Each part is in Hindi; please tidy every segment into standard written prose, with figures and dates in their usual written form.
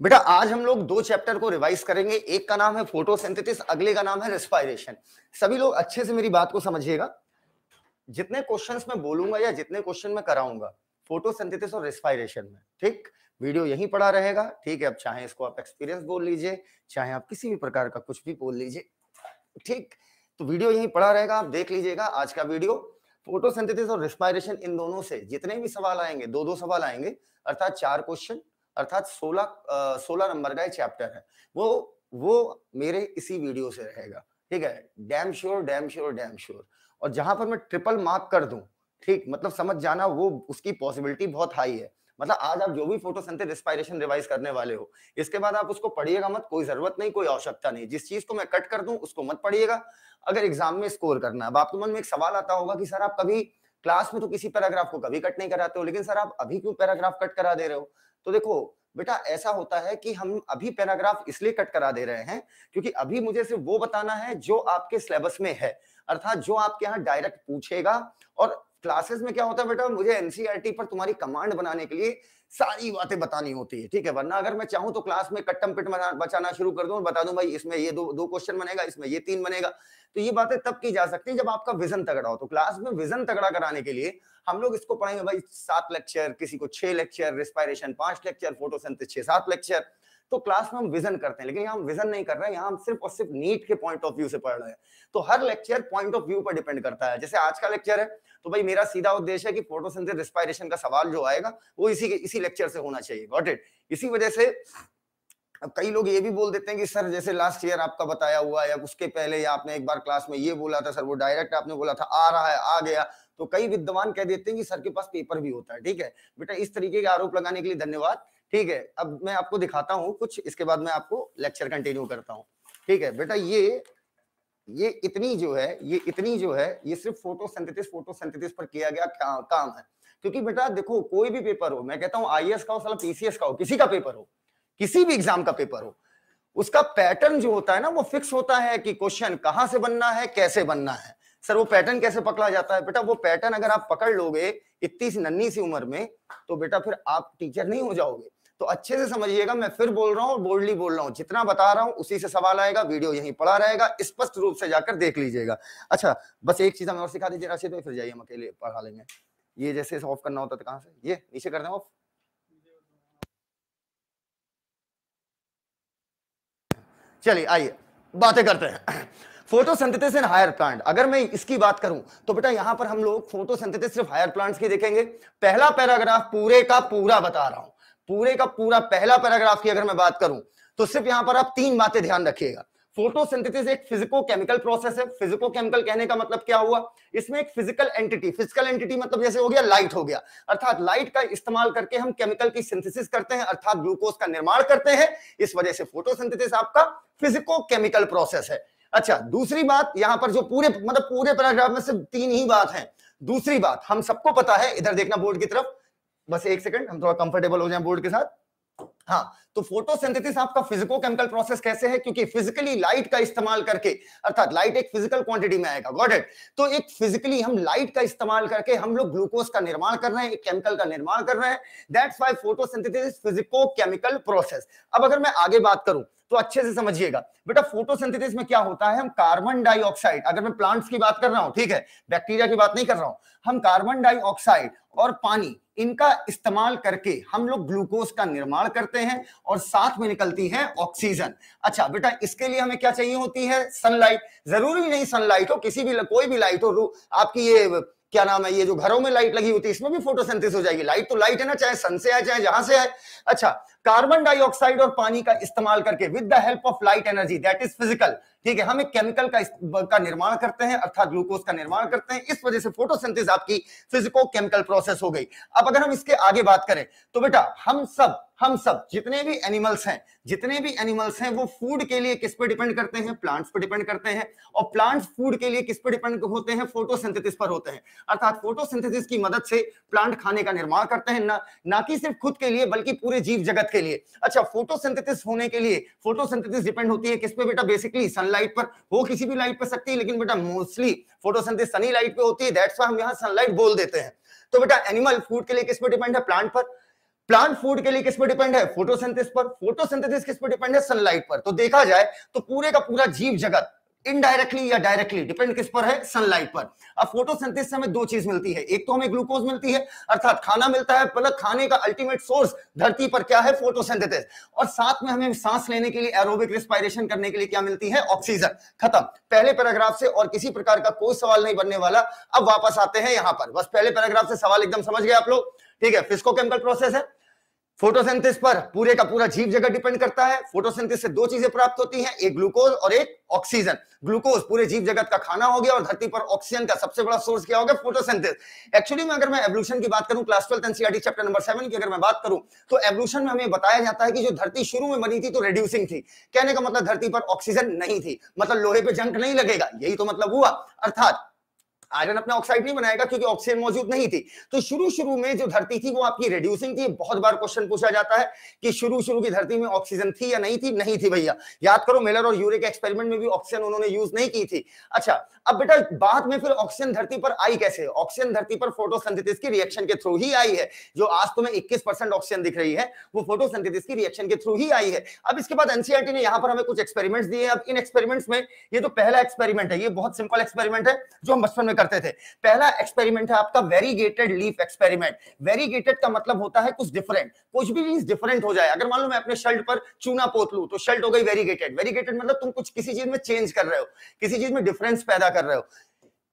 बेटा आज हम लोग दो चैप्टर को रिवाइज करेंगे। एक का नाम है फोटोसिंथेसिस, अगले का नाम है रेस्पिरेशन। सभी लोग अच्छे से मेरी बात को समझिएगा। जितने क्वेश्चंस मैं बोलूंगा या जितने क्वेश्चन मैं कराऊंगा फोटोसिंथेसिस और रेस्पिरेशन में, ठीक, वीडियो यहीं पड़ा रहेगा। ठीक है, अब चाहे इसको आप एक्सपीरियंस बोल लीजिए, चाहे आप किसी भी प्रकार का कुछ भी बोल लीजिए, ठीक, तो वीडियो यहीं पड़ा रहेगा, आप देख लीजिएगा आज का वीडियो। फोटोसिंथेसिस और रेस्पिरेशन, इन दोनों से जितने भी सवाल आएंगे, दो सवाल आएंगे, अर्थात 4 क्वेश्चन, अर्थात 16 नंबर का चैप्टर है, वो मेरे इसी वीडियो से रहेगा। ठीक है, damn sure damn sure damn sure. और जहां पर मैं ट्रिपल मार्क कर दूं, ठीक, मतलब समझ जाना, वो उसकी पॉसिबिलिटी बहुत हाई है। मतलब आज आप जो भी फोटोसिंथेसिस रेस्पिरेशन रिवाइज करने वाले हो, इसके बाद आप उसको पढ़िएगा मत, कोई जरूरत नहीं, कोई आवश्यकता नहीं। जिस चीज को मैं कट कर दूं उसको मत पढ़िएगा, अगर एग्जाम में स्कोर करना है। अब आपके मन में एक सवाल आता होगा कि सर आप कभी क्लास में तो किसी पैराग्राफ को कभी कट नहीं कराते हो, लेकिन सर आप अभी क्यों पैराग्राफ कट करा दे रहे हो? तो देखो बेटा, ऐसा होता है कि हम अभी पैराग्राफ इसलिए कट करा दे रहे हैं क्योंकि अभी मुझे सिर्फ वो बताना है जो आपके सिलेबस में है, अर्थात जो आपके यहाँ डायरेक्ट पूछेगा। और क्लासेस में क्या होता है बेटा, मुझे एनसीईआरटी पर तुम्हारी कमांड बनाने के लिए सारी बातें बतानी होती है। ठीक है, वरना अगर मैं चाहूं तो क्लास में कट्टम पिट बचाना शुरू कर दूं और बता दूं भाई इसमें ये दो क्वेश्चन बनेगा, इसमें ये 3 बनेगा। तो ये बातें तब की जा सकती है जब आपका विजन तगड़ा हो। तो क्लास में विजन तगड़ा कराने के लिए हम लोग इसको पढ़ेंगे भाई 7 लेक्चर, किसी को 6 lecture, respiration 5 lecture, photosynthesis 6-7 lecture. तो क्लास में हम विजन करते हैं, लेकिन यहाँ हम विजन नहीं कर रहे हैं, यहाँ हम सिर्फ और सिर्फ नीट के पॉइंट ऑफ व्यू से पढ़ रहे हैं। तो हर लेक्चर पॉइंट ऑफ व्यू पर डिपेंड करता है। जैसे आज का लेक्चर है तो भाई मेरा सीधा उद्देश्य है कि फोटोसिंथेसिस रेस्पिरेशन का सवाल जो आएगा वो इसी लेक्चर से होना चाहिए। Got it? इसी वजह से अब कई लोग ये भी बोल देते हैं कि सर जैसे लास्ट ईयर आपका बताया हुआ या उसके पहले या आपने एक बार क्लास में ये बोला था सर, वो डायरेक्ट आपने बोला था आ रहा है, आ गया। तो कई विद्वान कह देते हैं कि सर के पास पेपर भी होता है। ठीक है बेटा, इस तरीके के आरोप लगाने के लिए धन्यवाद। ठीक है, अब मैं आपको दिखाता हूं कुछ, इसके बाद मैं आपको लेक्चर कंटिन्यू करता हूं। ठीक है बेटा, ये इतनी जो है ये सिर्फ फोटोसिंथेसिस पर किया गया काम है। क्योंकि बेटा देखो, कोई भी पेपर हो, मैं कहता हूं आईएएस का हो, साला पीसीएस का हो, किसी का पेपर हो, किसी भी एग्जाम का पेपर हो, उसका पैटर्न जो होता है ना वो फिक्स होता है कि क्वेश्चन कहां से बनना है, कैसे बनना है। सर वो पैटर्न कैसे पकड़ा जाता है? बेटा वो पैटर्न अगर आप पकड़ लोगे इतनी सी नन्ही सी उम्र में, तो बेटा फिर आप टीचर नहीं हो जाओगे। तो अच्छे से समझिएगा, मैं फिर बोल रहा हूं और बोल्डली बोल रहा हूं, जितना बता रहा हूं उसी से सवाल आएगा, वीडियो यहीं पड़ा रहेगा, स्पष्ट रूप से जाकर देख लीजिएगा। अच्छा बस एक चीज हमें और सिखा दीजिए राशिद, तो फिर जाइए हम अकेले पढ़ा लेंगे। ये जैसे ऑफ करना होता था, कहां से ये नीचे कर दें ऑफ। चलिए आइए बातें करते हैं। फोटोसिंथेसिस इन हायर प्लांट, अगर मैं इसकी बात करूं तो बेटा यहां पर हम लोग फोटोसिंथेसिस सिर्फ हायर प्लांट्स की देखेंगे। पहला पैराग्राफ पूरे का पूरा बता रहा हूं, पूरे का पूरा पहला पैराग्राफ की अगर मैं बात करूं तो सिर्फ यहां पर आप 3 बातें ध्यान रखिएगा। फोटोसिंथेसिस एक फिजिको केमिकल प्रोसेस है। फिजिको केमिकल कहने का मतलब क्या हुआ, इसमें एक फिजिकल एंटिटी मतलब जैसे हो गया लाइट हो गया, अर्थात लाइट का इस्तेमाल करके हम केमिकल की सिंथेसिस करते हैं, अर्थात ग्लूकोज का निर्माण करते हैं। इस वजह से फोटोसिंथेसिस आपका फिजिको केमिकल प्रोसेस है। अच्छा दूसरी बात, यहां पर जो पूरे पैराग्राफ में सिर्फ 3 ही बात है। दूसरी बात हम सबको पता है, इधर देखना बोर्ड की तरफ, बस एक सेकंड हम थोड़ा कंफर्टेबल हो जाएं बोर्ड के साथ। हाँ, तो फोटोसिंथेसिस आपका फिजिको केमिकल प्रोसेस कैसे है, क्योंकि फिजिकली लाइट का इस्तेमाल करके, अर्थात लाइट एक फिजिकल क्वांटिटी में आएगा। Got it? तो एक फिजिकली हम लाइट का इस्तेमाल करके हम लोग ग्लूकोज का निर्माण कर रहे हैं, एक केमिकल का निर्माण कर रहे हैं। That's why photosynthesis physico chemical process. अब अगर मैं आगे बात करूं तो अच्छे से समझिएगा बेटा, फोटोसिंथेसिस में क्या होता है, हम कार्बन डाइऑक्साइड, अगर मैं प्लांट्स की बात कर रहा हूं, ठीक है, बैक्टीरिया की बात नहीं कर रहा हूं, हम कार्बन डाइऑक्साइड और पानी इनका इस्तेमाल करके हम लोग ग्लूकोज का निर्माण करते हैं और साथ में निकलती है ऑक्सीजन। अच्छा बेटा, इसके लिए हमें क्या चाहिए होती है? सनलाइट। जरूरी नहीं सनलाइट हो, किसी भी कोई भी लाइट हो, आपकी ये क्या नाम है, ये जो घरों में लाइट लगी होती है इसमें भी फोटोसिंथेसिस हो जाएगी। लाइट तो लाइट है ना, चाहे सन से आए चाहे जहां से आए। अच्छा, कार्बन डाइऑक्साइड और पानी का इस्तेमाल करके with the help of light energy, that is physical, ठीक है, हम एक केमिकल का निर्माण करते हैं, अर्थात ग्लूकोज का निर्माण करते हैं। इस वजह से फोटोसिंथेसिस आपकी फिजिको केमिकल प्रोसेस हो गई। अब अगर हम इसके आगे बात करें तो बेटा हम सब जितने भी एनिमल्स हैं वो फूड के लिए किस पे डिपेंड करते हैं? प्लांट्स पे डिपेंड करते हैं। और प्लांट्स फूड के लिए किस पे डिपेंड होते हैं? फोटोसिंथेसिस पर होते हैं। अर्थात फोटोसिंथेसिस की मदद से प्लांट खाने का निर्माण करते हैं, ना कि सिर्फ खुद के लिए बल्कि पूरे जीव जगत के लिए। अच्छा, फोटोसिंथेसिस होने के लिए फोटोसिंथेसिस डिपेंड होती है किस पे बेटा? बेसिकली सनलाइट पर। वो किसी भी लाइट पर सकती है, लेकिन बेटा मोस्टली फोटोसिंथेसिस सनी लाइट पे होती है। दैट्स व्हाई हम यहां सनलाइट बोल देते हैं। तो बेटा एनिमल फूड के लिए किस पे डिपेंड है? प्लांट पर। प्लांट फूड के लिए किस पर डिपेंड है? फोटोसिंथेसिस पर। फोटोसिंथेसिस किस पर डिपेंड है? सनलाइट पर। तो देखा जाए तो पूरे का पूरा जीव जगत इनडायरेक्टली या डायरेक्टली डिपेंड किस पर है? सनलाइट पर। अब फोटोसिंथेसिस से हमें दो चीज मिलती है, एक तो हमें ग्लूकोज मिलती है अर्थात खाना मिलता है, मतलब खाने का अल्टीमेट सोर्स धरती पर क्या है? फोटोसिंथेसिस। और साथ में हमें सांस लेने के लिए, एरोबिक रेस्पिरेशन करने के लिए क्या मिलती है? ऑक्सीजन। खत्म। पहले पैराग्राफ से और किसी प्रकार का कोई सवाल नहीं बनने वाला। अब वापस आते हैं यहां पर, बस पहले पैराग्राफ से सवाल एकदम समझ गए आप लोग, ठीक है। फिजिकोकेमिकल प्रोसेस है, फोटोसिंथेसिस पर पूरे का पूरा जीव जगत डिपेंड करता है। फोटोसिंथेसिस से दो चीजें प्राप्त होती हैं, एक ग्लूकोज और एक ऑक्सीजन। ग्लूकोज पूरे जीव जगत का खाना हो गया और धरती पर ऑक्सीजन का सबसे बड़ा सोर्स क्या हो गया? फोटोसिंथेसिस। एक्चुअली में अगर मैं एवोल्यूशन की बात करूं, क्लास 12 एनसीईआरटी चैप्टर नंबर 7 की अगर मैं बात करूं, तो एवोल्यूशन में हमें बताया जाता है कि जो धरती शुरू में बनी थी तो रिड्यूसिंग थी। कहने का मतलब धरती पर ऑक्सीजन नहीं थी, मतलब लोहे पे जंग नहीं लगेगा, यही तो मतलब हुआ। अर्थात आयरन अपना ऑक्साइड नहीं बनाएगा क्योंकि ऑक्सीजन मौजूद नहीं थी। तो शुरू में जो धरती थी वो आपकी रिड्यूसिंग थी। बहुत बार क्वेश्चन पूछा जाता है कि शुरू की धरती में ऑक्सीजन थी या नहीं थी? नहीं थी भैया, याद करो मिलर और यूरे के एक्सपेरिमेंट में भी ऑक्सीजन उन्होंने यूज नहीं की थी। अच्छा, अब बेटा बाद में फिर ऑक्सीजन धरती पर आई कैसे? ऑक्सीजन धरती पर फोटोसिंथेसिस की रिएक्शन के थ्रू ही आई है। जो आज तुम्हें 21% ऑक्सीजन दिख रही है वो फोटोसिंथेसिस की रिएक्शन के थ्रू ही आई है। अब इसके बाद एनसीईआरटी ने यहां पर हमें कुछ एक्सपेरिमेंट्स दिए। अब इन एक्सपेरिमेंट्स में ये तो पहला एक्सपेरिमेंट है, ये बहुत सिंपल एक्सपेरिमेंट है जो हम बचपन में करते थे। पहला एक्सपेरिमेंट है आपका वेरीगेटेड लीफ एक्सपेरिमेंट। वेरीगेटेड का मतलब होता है कुछ डिफरेंट, कुछ भी चीज डिफरेंट हो जाए। अगर मान लो मैं अपने शर्ट पर चूना पोत लूं तो शर्ट हो गई वेरीगेटेड। वेरीगेटेड मतलब तुम कुछ किसी चीज में चेंज कर रहे हो, किसी चीज में डिफरेंस पैदा कर रहे हो।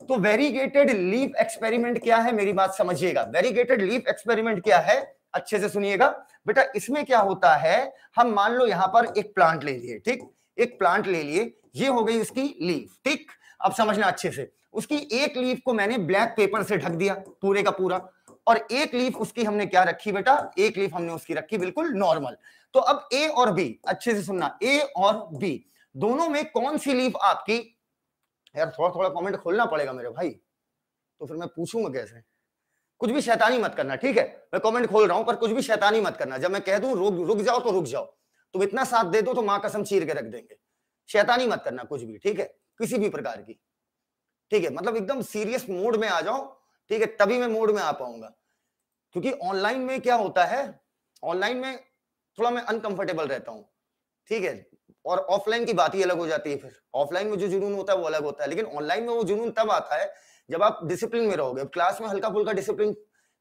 तो वेरीगेटेड लीफ एक्सपेरिमेंट क्या है, मेरी बात समझिएगा। वेरीगेटेड लीफ एक्सपेरिमेंट क्या है, अच्छे से सुनिएगा बेटा। इसमें क्या होता है, हम मान लो यहां पर एक प्लांट ले लिए, ठीक, एक प्लांट ले लिए, ये हो गई उसकी लीफ, ठीक। अब समझना अच्छे से, उसकी एक लीफ को मैंने ब्लैक पेपर से ढक दिया पूरे का पूरा, और एक लीफ उसकी हमने क्या रखी बेटा? एक लीफ हमने उसकी रखी बिल्कुल नॉर्मल। तो अब ए और बी, अच्छे से सुनना, ए और बी दोनों में कौन सी लीफ आपकी, यार थोड़ा थोड़ा कमेंट खोलना पड़ेगा मेरे भाई, तो फिर मैं पूछूंगा कैसे। कुछ भी शैतानी मत करना, ठीक है। मैं कमेंट खोल रहा हूं पर कुछ भी शैतानी मत करना। जब मैं कह दूं रुक जाओ तो रुक जाओ। तुम इतना साथ दे दो तो मां कसम चीर के रख देंगे। शैतानी मत करना कुछ भी, ठीक है, किसी भी प्रकार की, ठीक है। मतलब एकदम सीरियस मोड में आ जाओ, ठीक है, तभी मैं मोड में आ पाऊंगा। क्योंकि ऑनलाइन में क्या होता है, ऑनलाइन में थोड़ा मैं अनकंफर्टेबल रहता हूं, ठीक है। और ऑफलाइन की बात ही अलग हो जाती है। फिर ऑफलाइन में जो जुनून होता है वो अलग होता है, लेकिन ऑनलाइन में वो जुनून तब आता है जब आप डिसिप्लिन में रहोगे। क्लास में हल्का फुल्का डिसिप्लिन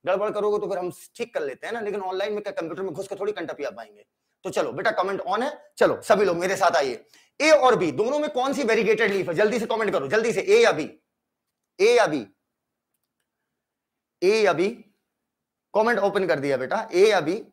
गड़बड़ करोगे तो फिर हम ठीक कर लेते हैं ना, लेकिन ऑनलाइन में क्या कंप्यूटर में घुस के थोड़ी कंटा पिया पाएंगे। तो चलो बेटा कमेंट ऑन है, चलो सभी लोग मेरे साथ आइए। ए और बी दोनों में कौन सी वेरीगेटेड लीफ है? जल्दी से कमेंट करो, जल्दी से, ए या बी, ए या बी, ए या बी। कमेंट ओपन कर दिया बेटा, ए या बी?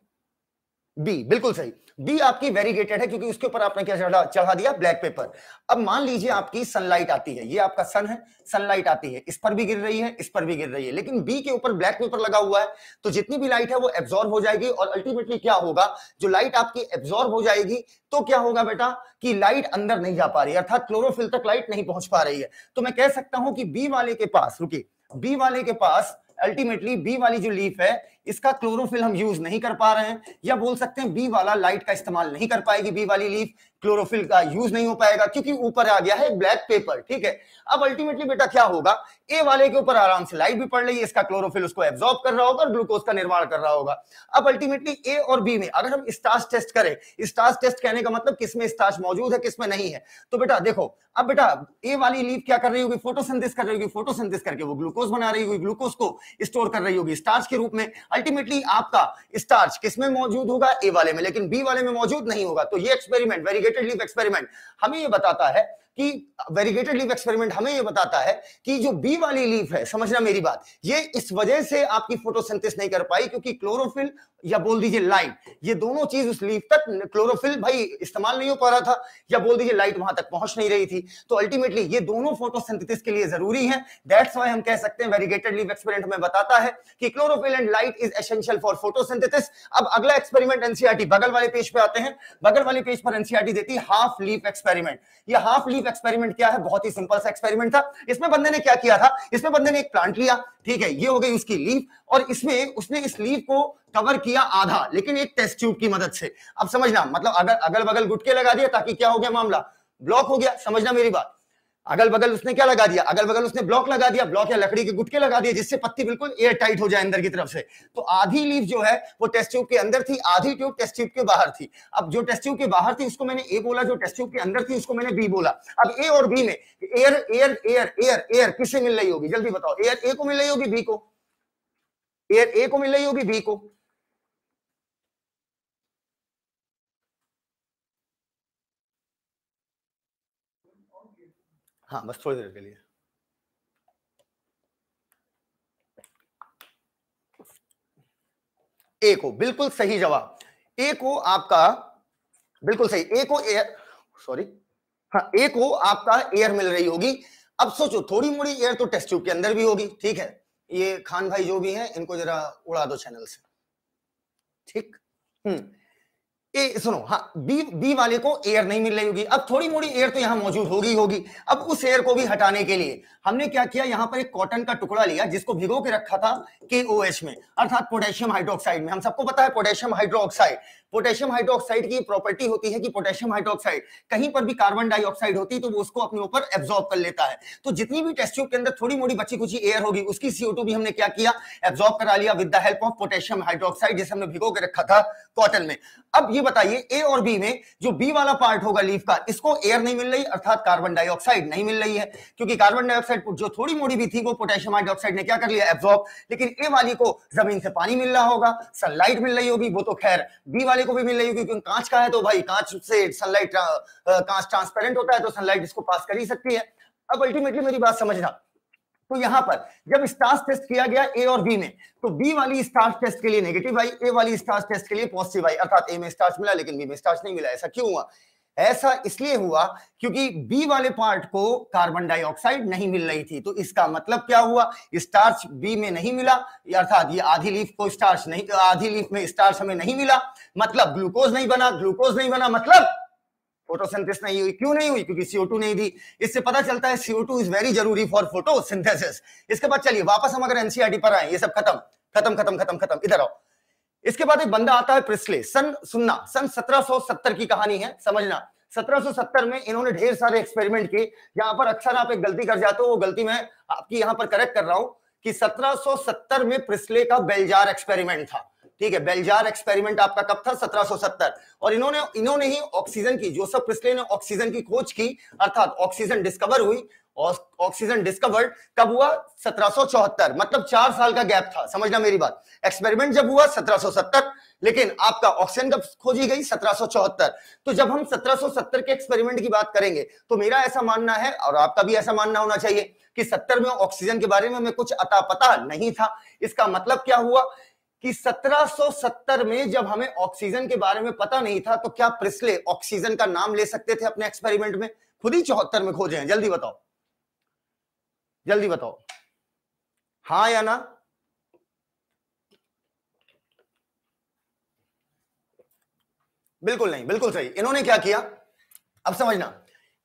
बी, बिल्कुल सही। बी आपकी वेरीगेटेड है क्योंकि उसके ऊपर आपने क्या चढ़ा दिया? Black pepper. अब मान लीजिए आपकी सनलाइट आती है, ये आपका सन है, सनलाइट आती है, इस पर भी गिर रही है, इस पर भी गिर रही है, लेकिन बी के ऊपर ब्लैक पेपर लगा हुआ है, तो जितनी भी लाइट है वो एब्जॉर्ब हो जाएगी। और अल्टीमेटली क्या होगा, जो लाइट आपकी एब्जॉर्ब हो जाएगी तो क्या होगा बेटा कि लाइट अंदर नहीं जा पा रही है, अर्थात क्लोरोफिल तक लाइट नहीं पहुंच पा रही है। तो मैं कह सकता हूं कि बी वाले के पास, रुकिए, बी वाले के पास अल्टीमेटली बी वाली जो लीफ है इसका क्लोरोफिल हम यूज नहीं कर पा रहे हैं, या बोल सकते हैं बी वाला लाइट का इस्तेमाल नहीं कर पाएगी। बी वाली लीफ क्लोरोफिल का यूज नहीं हो पाएगा क्योंकि ऊपर आ गया है ब्लैक पेपर, ठीक है। अब अल्टीमेटली बेटा क्या होगा, ए वाले के ऊपर आराम से लाइट भी पड़ रही है, इसका क्लोरोफिल उसको एब्जॉर्ब कर रहा होगा और ग्लूकोज का निर्माण कर रहा होगा। अब अल्टीमेटली ए और बी में अगर हम स्टार्च टेस्ट करें, स्टार्च टेस्ट कहने का मतलब किसमें स्टार्च मौजूद है किसमें नहीं है, तो बेटा देखो, अब बेटा ए वाली लीफ क्या कर रही होगी? फोटोसिंथेसिस कर रही होगी, फोटोसिंथेसिस करके वो ग्लूकोज बना रही होगी, ग्लूकोज को स्टोर कर रही होगी स्टार्च के रूप में। अल्टीमेटली आपका स्टार्च किसमें मौजूद होगा? ए वाले में, लेकिन बी वाले में मौजूद नहीं होगा। तो ये एक्सपेरिमेंट, वेरीगेटेड लीफ एक्सपेरिमेंट, हमें ये बताता है कि वेरीगेटेड लीफ एक्सपेरिमेंट हमें ये बताता है कि जो बी वाली लीफ है, समझना मेरी बात, ये इस वजह से आपकी फोटोसिंथेसिस नहीं कर पाई क्योंकि क्लोरोफिल या बोल दीजिए लाइट, ये दोनों चीज उस लीफ तक, क्लोरोफिल भाई इस्तेमाल नहीं हो पा रहा था, या बोल दीजिए लाइट वहां तक पहुंच नहीं रही थी। तो अल्टीमेटली ये दोनों फोटोसिंथेसिस के लिए जरूरी है। दैट्स व्हाई हम कह सकते हैं वेरीगेटेड लीफ एक्सपेरिमेंट हमें बताता है कि chlorophyll and light is essential for photosynthesis. अब अगला एक्सपेरिमेंट एनसीईआरटी, बगल वाले पेज पे आते हैं, बगल वाले पेज पर एनसीईआरटी देती है हाफ लीफ एक्सपेरिमेंट। ये हाफ लीफ एक्सपेरिमेंट क्या है? बहुत ही सिंपल सा एक्सपेरिमेंट था। इसमें बंदे ने क्या किया था, इसमें बंदे ने एक प्लांट लिया, ठीक है, ये हो गई उसकी लीफ, और इसमें उसने इस लीफ को कवर किया आधा, लेकिन एक टेस्ट ट्यूब की मदद से। अब समझना, मतलब अगर अगल बगल गुटके लगा दिया ताकि क्या हो गया, मामला ब्लॉक हो गया, समझना मेरी बात। अगल बगल उसने क्या लगा दिया, अगल बगल उसने ब्लॉक लगा दिया, ब्लॉक या लकड़ी के गुटके लगा दिए, जिससे पत्ती बिल्कुल एयर टाइट हो जाए अंदर की तरफ से। तो आधी लीफ जो है वो टेस्ट ट्यूब के अंदर थी, आधी ट्यूब टेस्ट ट्यूब के बाहर थी। अब जो टेस्ट ट्यूब के बाहर थी उसको मैंने ए बोला, जो टेस्ट ट्यूब के अंदर थी उसको मैंने बी बोला। अब ए और बी में air air air air air किससे मिल रही होगी, जल्दी बताओ। एयर ए को मिल रही होगी, बी को, एयर ए को मिल रही होगी, बी को। हाँ बस थोड़ी देर के लिए। ए को, बिल्कुल सही जवाब। ए को आपका बिल्कुल सही, ए को एयर, सॉरी, हाँ ए को आपका एयर मिल रही होगी। अब सोचो थोड़ी मोड़ी एयर तो टेस्ट ट्यूब के अंदर भी होगी, ठीक है। ये खान भाई जो भी हैं इनको जरा उड़ा दो चैनल से, ठीक। ए सुनो, हाँ बी वाले को एयर नहीं मिल रही होगी। अब थोड़ी मोड़ी एयर तो यहां मौजूद होगी। अब उस एयर को भी हटाने के लिए हमने क्या किया, यहां पर एक कॉटन का टुकड़ा लिया जिसको भिगो के रखा था KOH में, अर्थात पोटेशियम हाइड्रोक्साइड में। हम सबको पता है पोटेशियम हाइड्रोक्साइड, पोटेशियम हाइड्रोक्साइड की प्रॉपर्टी होती है कि पोटेशियम हाइड्रोक्साइड कहीं पर भी कार्बन डाइऑक्साइड होती है तो वो उसको अपने ऊपर एब्जॉर्ब कर लेता है। तो जितनी भी टेस्ट ट्यूब के अंदर थोड़ी मोड़ी बची कुची एयर होगी उसकी CO2 भी हमने क्या किया, एब्जॉर्ब करा लिया with the help of potassium hydroxide, जिसे हमने भिगो के रखा था कॉटन में। अब ये बताइए ए और बी में जो बी वाला पार्ट होगा लीफ का, इसको एयर नहीं मिल रही, अर्थात कार्बन डाइऑक्साइड नहीं मिल रही है, क्योंकि कार्बन डाइऑक्साइड जो थोड़ी मोड़ी भी थी वो पोटेशियम हाइड्रोक्साइड ने क्या कर लिया, एब्जॉर्ब। लेकिन ए वाली को जमीन से पानी मिल रहा होगा, सनलाइट मिल रही होगी, वो तो खैर बी वाले को भी मिल रही होगी, क्योंकि कांच का है तो भाई कांच से सनलाइट, कांच ट्रांसपेरेंट होता है तो सनलाइट इसको पास कर ही सकती है। अब अल्टीमेटली मेरी बात समझना, तो यहां पर जब स्टार्च टेस्ट किया गया ए और बी में, तो बी वाली स्टार्च टेस्ट के लिए नेगेटिव आई, ए वाली स्टार्च टेस्ट के लिए पॉजिटिव आई, अर्थात ए में स्टार्च मिला लेकिन बी में स्टार्च नहीं मिला। ऐसा क्यों हुआ? ऐसा इसलिए हुआ क्योंकि बी वाले पार्ट को कार्बन डाइऑक्साइड नहीं मिल रही थी। तो इसका मतलब क्या हुआ, स्टार्च बी में नहीं मिला, अर्थात ये आधी लीफ को स्टार्च नहीं, आधी लीफ में स्टार्च हमें नहीं मिला, मतलब ग्लूकोज नहीं बना, ग्लूकोज नहीं बना मतलब फोटोसिंथेसिस नहीं हुई। क्यों नहीं हुई? क्योंकि CO2 नहीं दी। इससे पता चलता है CO2 इज वेरी जरूरी फॉर फोटोसिंथेसिस। इसके बाद चलिए वापस हम अगर एनसीईआरटी पर आए, ये सब खत्म खत्म खत्म खत्म खत्म, इधर आओ। इसके बाद एक बंदा आता है प्रिस्ले, सन 1770 की कहानी है, समझना। 1770 में इन्होंने ढेर सारे एक्सपेरिमेंट किए। यहां पर अक्सर आप एक गलती कर जाते हो, वो गलती मैं आपकी यहां पर करेक्ट कर रहा हूं कि 1770 में प्रिस्ले का बेलजार एक्सपेरिमेंट था, ठीक है। बेलजार एक्सपेरिमेंट आपका कब था? 1770। और इन्होंने ही ऑक्सीजन की, जोसेफ प्रिस्ले ने ऑक्सीजन की खोज की, अर्थात ऑक्सीजन डिस्कवर हुई। और ऑक्सीजन डिस्कवर्ड कब हुआ? 1774, मतलब 4 साल का गैप था, समझना मेरी बात। एक्सपेरिमेंट जब हुआ 1770, लेकिन आपका ऑक्सीजन कब खोजी गई? 1774। तो जब हम 1770 के एक्सपेरिमेंट की बात करेंगे तो मेरा ऐसा मानना है, और आपका भी ऐसा मानना होना चाहिए, कि 70 में ऑक्सीजन के बारे में हमें कुछ अता पता नहीं था। इसका मतलब क्या हुआ कि 1770 में जब हमें ऑक्सीजन के बारे में पता नहीं था, तो क्या प्रिस्ले ऑक्सीजन का नाम ले सकते थे अपने एक्सपेरिमेंट में? खुद ही 74 में खोजे हैं। जल्दी बताओ, जल्दी बताओ, हाँ या ना? बिल्कुल नहीं, बिल्कुल सही। इन्होंने क्या किया, अब समझना,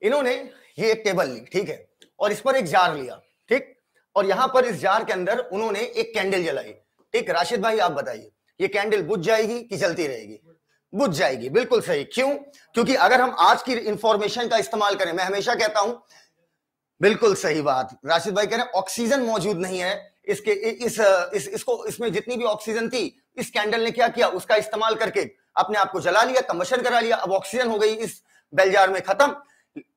इन्होंने ये एक टेबल ली, ठीक है, और इस पर एक जार लिया, ठीक, और यहां पर इस जार के अंदर उन्होंने एक कैंडल जलाई, ठीक। राशिद भाई आप बताइए, ये कैंडल बुझ जाएगी कि जलती रहेगी? बुझ जाएगी, बिल्कुल सही। क्यों? क्योंकि अगर हम आज की इंफॉर्मेशन का इस्तेमाल करें, मैं हमेशा कहता हूं, बिल्कुल सही बात राशिद भाई कह रहे हैं, ऑक्सीजन मौजूद नहीं है इसके, इसको, इसमें जितनी भी ऑक्सीजन थी, इस कैंडल ने क्या किया, उसका इस्तेमाल करके अपने आप को जला लिया, कंबशन करा लिया। अब ऑक्सीजन हो गई इस बेलजार में खत्म।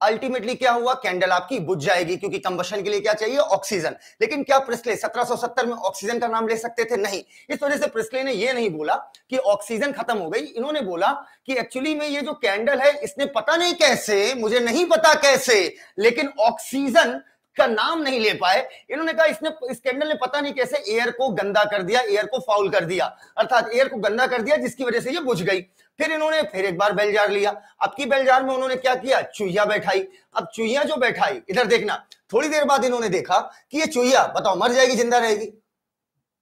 अल्टीमेटली क्या हुआ, कैंडल आपकी बुझ जाएगी, क्योंकि कंबशन के लिए क्या चाहिए, ऑक्सीजन। लेकिन क्या प्रिस्ले 1770 में ऑक्सीजन का नाम ले सकते थे? नहीं। इस वजह से प्रिस्ले ने ये नहीं बोला कि ऑक्सीजन खत्म हो गई, इन्होंने बोला कि एक्चुअली में ये जो कैंडल है, इसने पता नहीं कैसे, मुझे नहीं पता कैसे, लेकिन ऑक्सीजन का नाम नहीं ले पाए। इन्होंने कहा इस कैंडल ने पता नहीं कैसे एयर को गंदा कर दिया, एयर को फाउल कर दिया, अर्थात एयर को गंदा कर दिया, जिसकी वजह से ये बुझ गई। फिर इन्होंने फिर एक बार बेलजार लिया। अब की बेलजार में उन्होंने क्या किया, चुहिया बैठाई। अब चुहिया जो बैठाई, इधर देखना, थोड़ी देर बाद इन्होंने देखा कि ये चुहिया, बताओ मर जाएगी जिंदा रहेगी?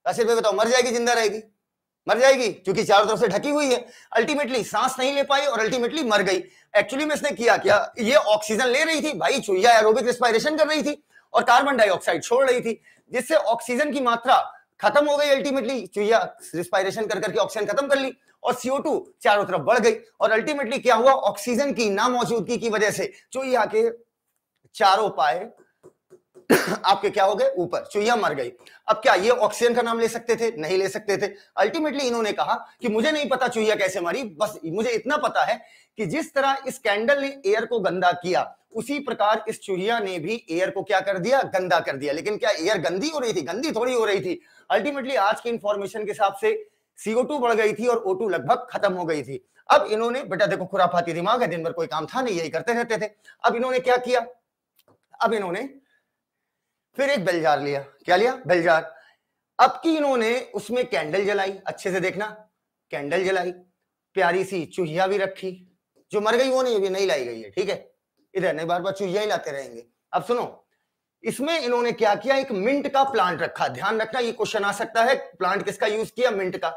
राशिद भाई बताओ, मर जाएगी जिंदा रहेगी? मर जाएगी, क्योंकि चारों तरफ से ढकी हुई है। अल्टीमेटली सांस नहीं ले पाई और अल्टीमेटली मर गई। एक्चुअली में इसने किया क्या, ये ऑक्सीजन ले रही थी भाई, चुहिया एरोबिक रेस्पिरेशन कर रही थी और कार्बन डाइऑक्साइड छोड़ रही थी, जिससे ऑक्सीजन की मात्रा खत्म हो गई। अल्टीमेटली चुहिया रेस्पिरेशन कर करके ऑक्सीजन खत्म कर ली और CO2 चारों तरफ बढ़ गई। और अल्टीमेटली क्या हुआ, ऑक्सीजन की नामौजूदगी की वजह से चुहिया के चारों पाए आपके क्या हो गए, ऊपर, चुहिया मर गई। अब क्या ये ऑक्सीजन का नाम ले सकते थे? नहीं ले सकते थे। अल्टीमेटली इन्होंने कहा कि मुझे नहीं पता चुहिया कैसे मरी, बस मुझे इतना पता है कि जिस तरह इस कैंडल ने एयर को गंदा किया, उसी प्रकार इस चुहिया ने भी एयर को क्या कर दिया, गंदा कर दिया। लेकिन क्या एयर गंदी हो रही थी? गंदी थोड़ी हो रही थी। अल्टीमेटली आज की इंफॉर्मेशन के हिसाब से CO2 बढ़ गई थी और O2 लगभग खत्म हो गई थी। अब इन्होंने, बेटा देखो खुराफाती दिमाग है, दिन भर कोई काम था नहीं, यही करते रहते थे। अब इन्होंने क्या किया, अब इन्होंने फिर एक बेल जार लिया। क्या लिया? Bell jar. अब की इन्होंने उसमें कैंडल जलाई, अच्छे से देखना, कैंडल जलाई, प्यारी सी चूहिया भी रखी, जो मर गई वो नहीं, अभी नहीं लाई गई है, ठीक है, इधर नहीं, बार बार चूहिया ही लाते रहेंगे। अब सुनो, इसमें इन्होंने क्या किया, एक मिंट का प्लांट रखा। ध्यान रखना, ये क्वेश्चन आ सकता है, प्लांट किसका यूज किया? मिंट का।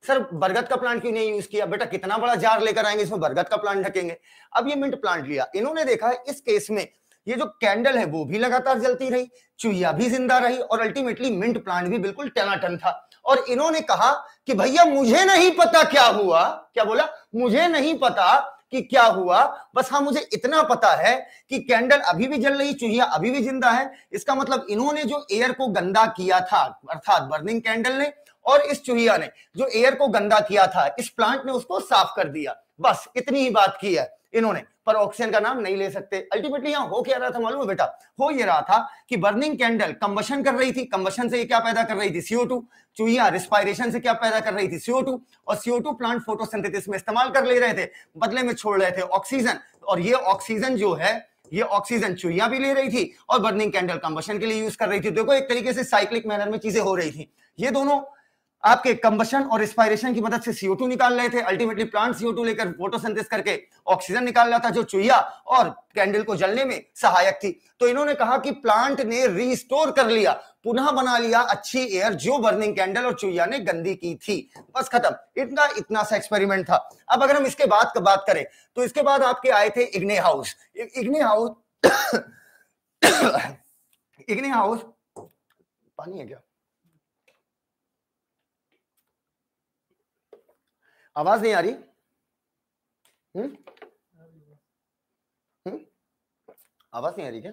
सर बरगद का प्लांट क्यों नहीं यूज किया? बेटा कितना बड़ा जार लेकर आएंगे, इसमें बरगद का प्लांट ढकेंगे। अब ये मिंट प्लांट लिया। इन्होंने देखा इस केस में ये जो कैंडल है वो भी लगातार जलती रही, चूहिया भी जिंदा रही और अल्टीमेटली मिंट प्लांट भी बिल्कुल टनाटन था। और इन्होंने कहा कि भैया मुझे नहीं पता क्या हुआ। क्या बोला? मुझे नहीं पता कि क्या हुआ, बस हाँ मुझे इतना पता है कि कैंडल अभी भी जल रही, चूहिया अभी भी जिंदा है। इसका मतलब इन्होंने जो एयर को गंदा किया था, अर्थात बर्निंग कैंडल ने और इस चूहिया ने जो एयर को गंदा किया था, इस प्लांट ने उसको साफ कर दिया। बस इतनी ही बात की है इन्होंने, पर ऑक्सीजन का नाम नहीं ले सकते। अल्टीमेटली यहां हो क्या रहा था मालूम है बेटा? हो ये रहा था कि बर्निंग कैंडल कंबशन कर रही थी, कंबशन से ये क्या पैदा कर रही थी? CO2। चूहिया रिस्पायरेशन से क्या पैदा कर रही थी? CO2। और CO2 प्लांट फोटोसिंथेसिस में इस्तेमाल कर ले रहे थे, बदले में छोड़ रहे थे ऑक्सीजन। और ये ऑक्सीजन जो है, ये ऑक्सीजन चूहिया भी ले रही थी और बर्निंग कैंडल कंबशन के लिए यूज कर रही थी। देखो एक तरीके से साइक्लिक मैनर में चीजें हो रही थी। ये दोनों आपके कंबशन और रिस्पायरेशन की मदद से CO2 निकाल रहे थे। अल्टीमेटली प्लांट CO2 लेकर फोटोसिंथेसिस करके ऑक्सीजन निकाल रहा था, जो चूहिया और कैंडल को जलने में सहायक थी। तो इन्होंने कहा कि प्लांट ने रिस्टोर कर लिया, पुनः बना लिया अच्छी एयर जो बर्निंग कैंडल और चूहिया ने गंदी की थी। बस खत्म, इतना सा एक्सपेरिमेंट था। अब अगर हम इसके बाद का बात करें तो इसके बाद आपके आए थे इग्ने हाउस। इग्ने हाउस पानी है क्या? आवाज नहीं आ रही? आवाज नहीं आ रही क्या?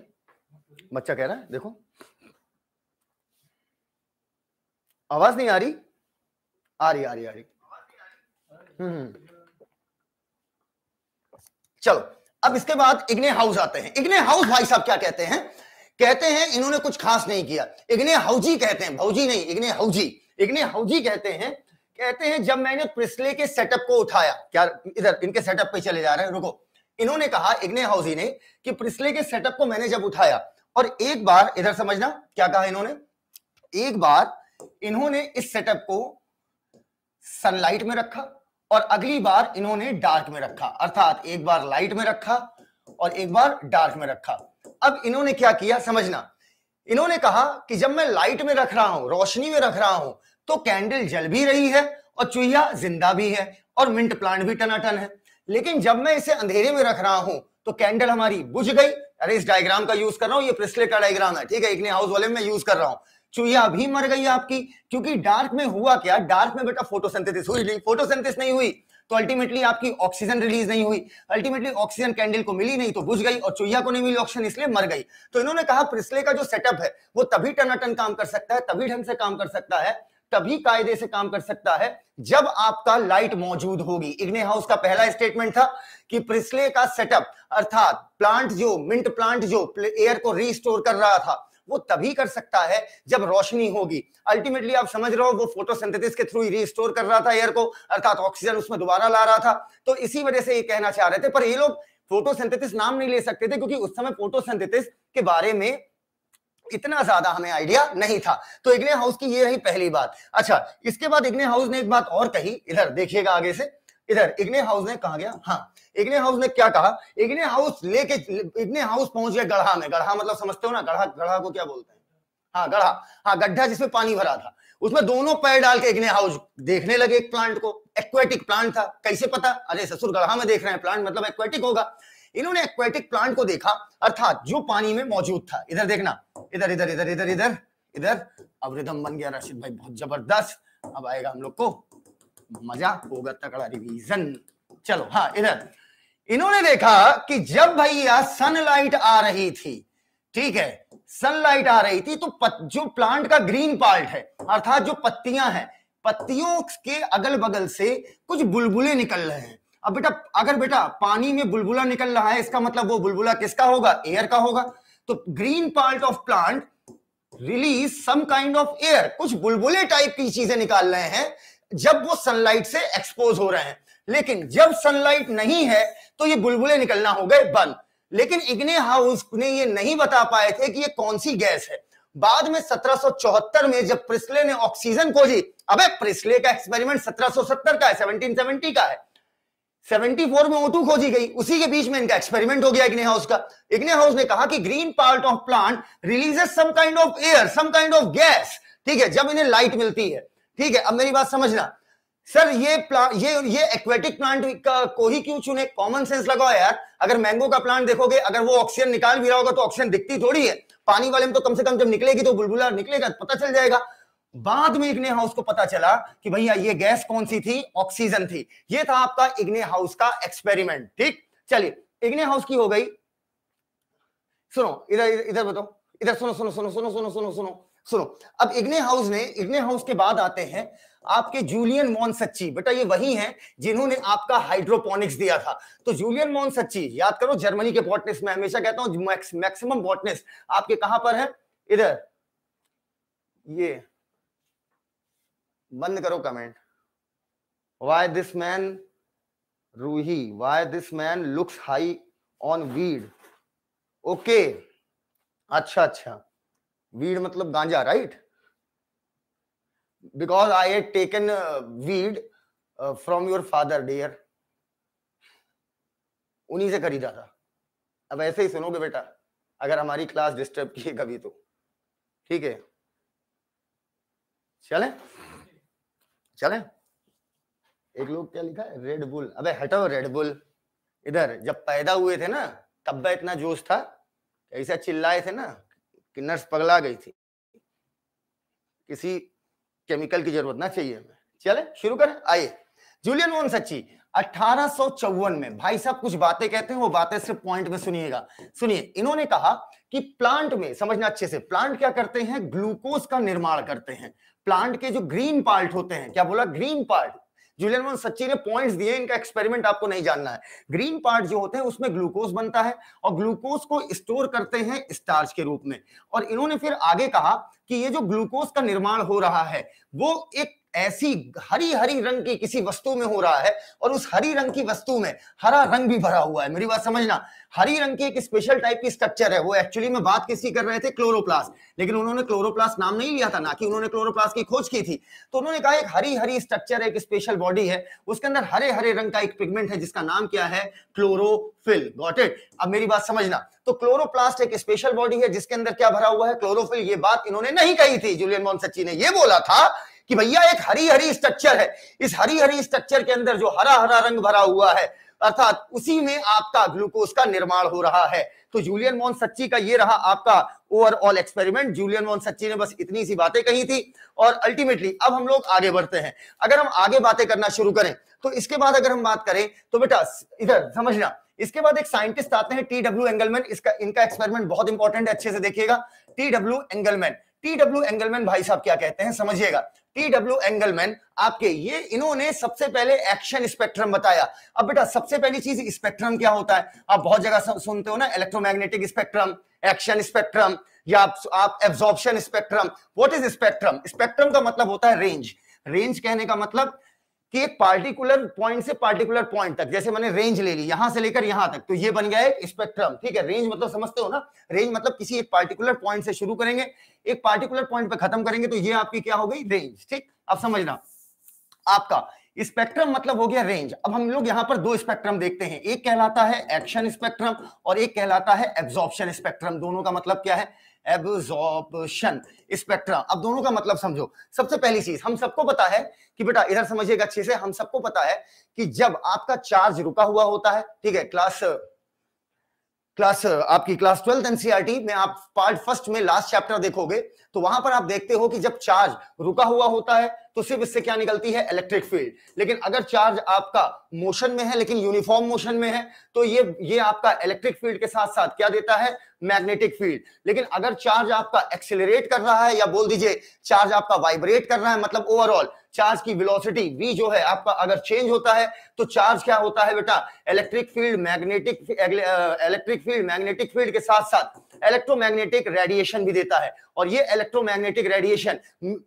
बच्चा कह रहा है, देखो आवाज नहीं आ रही। आ रही। चलो अब इसके बाद इग्ने हाउस आते हैं। इग्ने हाउस भाई साहब क्या कहते हैं? कहते हैं इन्होंने कुछ खास नहीं किया। इग्ने हाउजी कहते हैं, भौजी नहीं, इग्ने हाउजी। इग्ने हाउजी कहते हैं जब मैंने प्रिस्ले के सेटअप को उठाया, क्या इधर इनके सेटअप पे चले जा रहे हैं, रुको। इन्होंने कहा इग्ने हाउजी ने कि प्रिस्ले के सेटअप को मैंने जब उठाया और एक बार, इधर समझना क्या कहा इन्होंने, एक बार इन्होंने इस सेटअप को सनलाइट में रखा और अगली बार इन्होंने डार्क में रखा, अर्थात एक बार लाइट में रखा और एक बार डार्क में रखा। अब इन्होंने क्या किया समझना, इन्होंने कहा कि जब मैं लाइट में रख रहा हूं, रोशनी में रख रहा हूं, तो कैंडल जल भी रही है और चूहिया जिंदा भी है और मिंट प्लांट भी टनाटन है। लेकिन जब मैं इसे अंधेरे में रख रहा हूं तो कैंडल हमारी बुझ गई। अरे इस डायग्राम का यूज कर रहा हूं, ये प्रिस्ले का डायग्राम है, ठीक है, इग्ने हाउस वाले में यूज कर रहा हूं। चूहिया भी मर गई आपकी, क्योंकि डार्क में हुआ क्या, डार्क में बेटा फोटोसिंथेसिस हुई नहीं, फोटोसिंथेसिस नहीं हुई तो अल्टीमेटली आपकी ऑक्सीजन रिलीज नहीं हुई, अल्टीमेटली ऑक्सीजन कैंडल को मिली नहीं तो बुझ गई और चूहिया को नहीं मिली ऑक्सीजन, इसलिए मर गई। तो इन्होंने कहा प्रिस्ले का जो सेटअप है वो तभी टनाटन काम कर सकता है, तभी ढंग से काम कर सकता है, तभी कायदे से काम कर सकता है जब आपका लाइट मौजूद होगी। इग्ने हाउस का पहला स्टेटमेंट था कि प्रिस्ले का सेटअप अर्थात प्लांट जो मिंट प्लांट जो एयर को रीस्टोर कर रहा था वो तभी कर सकता है जब रोशनी होगी। अल्टीमेटली आप समझ रहे हो, वो फोटोसिंथेसिस के थ्रू रीस्टोर कर रहा था एयर को, अर्थात ऑक्सीजन उसमें दोबारा ला रहा था। तो इसी वजह से ये कहना चाह रहे थे, पर ये लोग फोटोसिंथेसिस नाम नहीं ले सकते थे क्योंकि उस समय फोटोसिंथेसिस के बारे में इतना ज्यादा हमें आइडिया नहीं था। तो इग्ने हाउस की ये रही पहली बात। अच्छा, इसके बाद इग्ने हाउस ने एक बात और कही, इधर देखिएगा आगे से, इधर इग्ने हाउस ने कहा गया, हाँ इग्ने हाउस ने क्या कहा, इग्ने हाउस पहुंच गए गढ़ा में। गढ़ा मतलब समझते हो ना, गढ़ा को क्या बोलते हैं? हाँ गढ़ा, हाँ गड्ढा जिसमें पानी भरा था, उसमें दोनों पैर डाल के इग्ने हाउस देखने लगे एक प्लांट को। एक्वेटिक प्लांट था, कैसे पता? अरे ससुर गढ़ा में देख रहे हैं प्लांट, मतलब एक्वेटिक होगा। इन्होंने एक्वेटिक प्लांट को देखा, अर्थात जो पानी में मौजूद था। इधर देखना, इधर इधर इधर इधर इधर इधर। अब रिदम बन गया राशिद भाई, बहुत जबरदस्त। अब आएगा हम लोग को मजा, होगा तगड़ा रिवीजन। चलो हाँ, इधर इन्होंने देखा कि जब भैया सनलाइट आ रही थी, ठीक है, सनलाइट आ रही थी तो जो प्लांट का ग्रीन पार्ट है, अर्थात जो पत्तियां हैं, पत्तियों के अगल बगल से कुछ बुलबुले निकल रहे हैं। अब बेटा अगर बेटा पानी में बुलबुला निकल रहा है, इसका मतलब वो बुलबुला किसका होगा? एयर का होगा। तो green part of plant release some kind of air, कुछ बुलबुले टाइप की चीजें निकाल रहे हैं जब वो सनलाइट से एक्सपोज हो रहे हैं। लेकिन जब सनलाइट नहीं है तो ये बुलबुले निकलना हो गए बंद। लेकिन इग्ने हाउस ने ये नहीं बता पाए थे कि ये कौन सी गैस है। बाद में 1774 में जब प्रिस्ले ने ऑक्सीजन खोजी, अबे प्रिस्ले का एक्सपेरिमेंट 1770 का है, 1770 का है, 74 में O2 खोजी गई, उसी के बीच में इनका एक्सपेरिमेंट हो गया इग्ने हाउस का। इग्ने हाउस ने कहा कि green part of plant releases some kind of air, some kind of gas, ठीक है, जब इन्हें लाइट मिलती है। ठीक है, अब मेरी बात समझना सर, ये एक्वेटिक प्लांट को ही क्यों चुने? कॉमन सेंस लगाओ यार। अगर मैंगो का प्लांट देखोगे, अगर वो ऑक्सीजन निकाल भी रहा होगा तो ऑक्सीजन दिखती थोड़ी है, पानी वाले में तो कम से कम जब निकलेगी तो बुलबुला निकलेगा, पता चल जाएगा। बाद में इग्ने हाउस को पता चला कि भैया ये गैस कौन सी थी? ऑक्सीजन थी। ये था आपका इग्ने हाउस का एक्सपेरिमेंट। ठीक, चलिए इग्ने हाउस की हो गई। सुनो इधर इधर बताओ, इधर सुनो सुनो सुनो सुनो सुनो सुनो सुनो सुनो। अब इग्ने हाउस के बाद आते हैं आपके जूलियन मोनसच्ची। बेटा ये वही हैं जिन्होंने आपका हाइड्रोपोनिक्स दिया था। तो जूलियन मोनसच्ची, याद करो जर्मनी के बॉटनिस्ट, मैं हमेशा कहता हूं मैक्सिमम बॉटनिस्ट आपके कहां पर है? इधर। ये बंद करो comment. Why this man Ruhi, why this man looks high on weed? Okay, अच्छा अच्छा, वीड मतलब गांजा, right? Because I had taken weed from your father, dear. उन्हीं से खरीदा था। अब ऐसे ही सुनोगे बेटा, अगर हमारी क्लास डिस्टर्ब की कभी तो, ठीक है? चलें चलें। एक लोग क्या लिखा है? Red bull. अबे हटाओ रेड बुल। इधर जब पैदा हुए थे ना तब इतना जोश था, ऐसा चिल्लाए थे ना कि नर्स पगला गई थी। किसी केमिकल की जरूरत ना चाहिए हमें। चले शुरू करें, आइए। जूलियन मोनसच्ची 1854 में, भाई साहब कुछ बातें कहते हैं, वो बातें सिर्फ पॉइंट में सुनिएगा। सुनिए, इन्होंने कहा कि प्लांट में, समझना अच्छे से, प्लांट क्या करते हैं? ग्लूकोज का निर्माण करते हैं। प्लांट के जो ग्रीन पार्ट होते हैं, क्या बोला? Green part. जूलियन मोनसच्ची ने पॉइंट्स दिए, इनका एक्सपेरिमेंट आपको नहीं जानना है। ग्रीन पार्ट जो होते हैं उसमें ग्लूकोज बनता है और ग्लूकोज को स्टोर करते हैं स्टार्च के रूप में। और इन्होंने फिर आगे कहा कि ये जो ग्लूकोज का निर्माण हो रहा है वो एक ऐसी हरी हरी रंग की किसी वस्तु में हो रहा है, और उस हरी रंग की वस्तु में हरा रंग भी भरा हुआ है। मेरी बात समझना, हरी रंग की एक स्पेशल टाइप की स्ट्रक्चर है। वो एक्चुअली में बात किसकी कर रहे थे? क्लोरोप्लास्ट। लेकिन उन्होंने क्लोरोप्लास्ट नाम नहीं लिया था, ना कि उन्होंने क्लोरोप्लास्ट की खोज की थी। तो उन्होंने कहा एक हरी हरी स्ट्रक्चर, एक स्पेशल बॉडी है, उसके अंदर हरे हरे रंग का एक पिगमेंट है जिसका नाम क्या है? क्लोरोफिल। Got it? अब मेरी बात समझना, तो क्लोरोप्लास्ट एक स्पेशल बॉडी है जिसके अंदर क्या भरा हुआ है? क्लोरोफिल। ये बात इन्होंने नहीं कही थी, जूलियन मोनसच्ची ने ये बोला था कि भैया एक हरी हरी स्ट्रक्चर है, इस हरी हरी स्ट्रक्चर के अंदर जो हरा हरा रंग भरा हुआ है, अर्थात उसी में आपका ग्लूकोज का निर्माण हो रहा है। तो जूलियन मोनसच्ची का ये रहा आपका ओवरऑल एक्सपेरिमेंट। जूलियन मोनसच्ची ने बस इतनी सी बातें कही थी और अल्टीमेटली अब हम लोग आगे बढ़ते हैं। अगर हम आगे बातें करना शुरू करें तो इसके बाद अगर हम बात करें तो बेटा इधर समझना, इसके बाद एक साइंटिस्ट आते हैं टी.डब्ल्यू. एंगलमैन। इनका एक्सपेरिमेंट बहुत इंपॉर्टेंट है, अच्छे से देखिएगा। टी.डब्ल्यू. एंगलमैन। टी.डब्ल्यू. एंगलमैन भाई साहब क्या कहते हैं समझिएगा। टी.डब्ल्यू. एंगलमैन आपके ये इन्होंने सबसे पहले एक्शन स्पेक्ट्रम बताया। अब बेटा सबसे पहली चीज स्पेक्ट्रम क्या होता है? आप बहुत जगह सुनते हो ना, इलेक्ट्रोमैग्नेटिक स्पेक्ट्रम, एक्शन स्पेक्ट्रम, या आप absorption spectrum. What is spectrum? Spectrum का मतलब होता है रेंज। रेंज कहने का मतलब कि एक पार्टिकुलर पॉइंट से पार्टिकुलर पॉइंट तक, जैसे मैंने रेंज ले ली यहां से लेकर यहां तक, तो ये बन गया एक स्पेक्ट्रम। ठीक है, रेंज मतलब समझते हो ना? रेंज मतलब किसी एक पार्टिकुलर पॉइंट से शुरू करेंगे, एक पार्टिकुलर पॉइंट पे खत्म करेंगे, तो ये आपकी क्या हो गई? रेंज। ठीक, अब समझना, आपका स्पेक्ट्रम मतलब हो गया रेंज। अब हम लोग यहां पर दो स्पेक्ट्रम देखते हैं, एक कहलाता है एक्शन स्पेक्ट्रम और एक कहलाता है एब्जॉर्प्शन स्पेक्ट्रम। दोनों का मतलब क्या है? Absorption spectrum. अब दोनों का मतलब समझो। सबसे पहली चीज हम सबको पता है कि बेटा इधर समझिएगा अच्छे से, हम सबको पता है कि जब आपका चार्ज रुका हुआ होता है, ठीक है, आपकी क्लास 12th एनसीईआरटी में आप पार्ट फर्स्ट में लास्ट चैप्टर देखोगे तो वहां पर आप देखते हो कि जब चार्ज रुका हुआ होता है तो सिर्फ इससे क्या निकलती है, इलेक्ट्रिक फील्ड। लेकिन अगर चार्ज आपका मोशन में है लेकिन यूनिफॉर्म मोशन में है तो ये आपका इलेक्ट्रिक फील्ड के साथ साथ क्या देता है, मैग्नेटिक फील्ड। लेकिन अगर चार्ज आपका एक्सेलरेट कर रहा है या बोल दीजिए चार्ज आपका वाइब्रेट कर रहा है, मतलब ओवरऑल चार्ज की वेलोसिटी v जो है आपका अगर चेंज होता है तो चार्ज क्या होता है बेटा, इलेक्ट्रिक फील्ड मैग्नेटिक फील्ड के साथ साथ इलेक्ट्रोमैग्नेटिक रेडिएशन भी देता है। और ये इलेक्ट्रोमैग्नेटिक रेडिएशन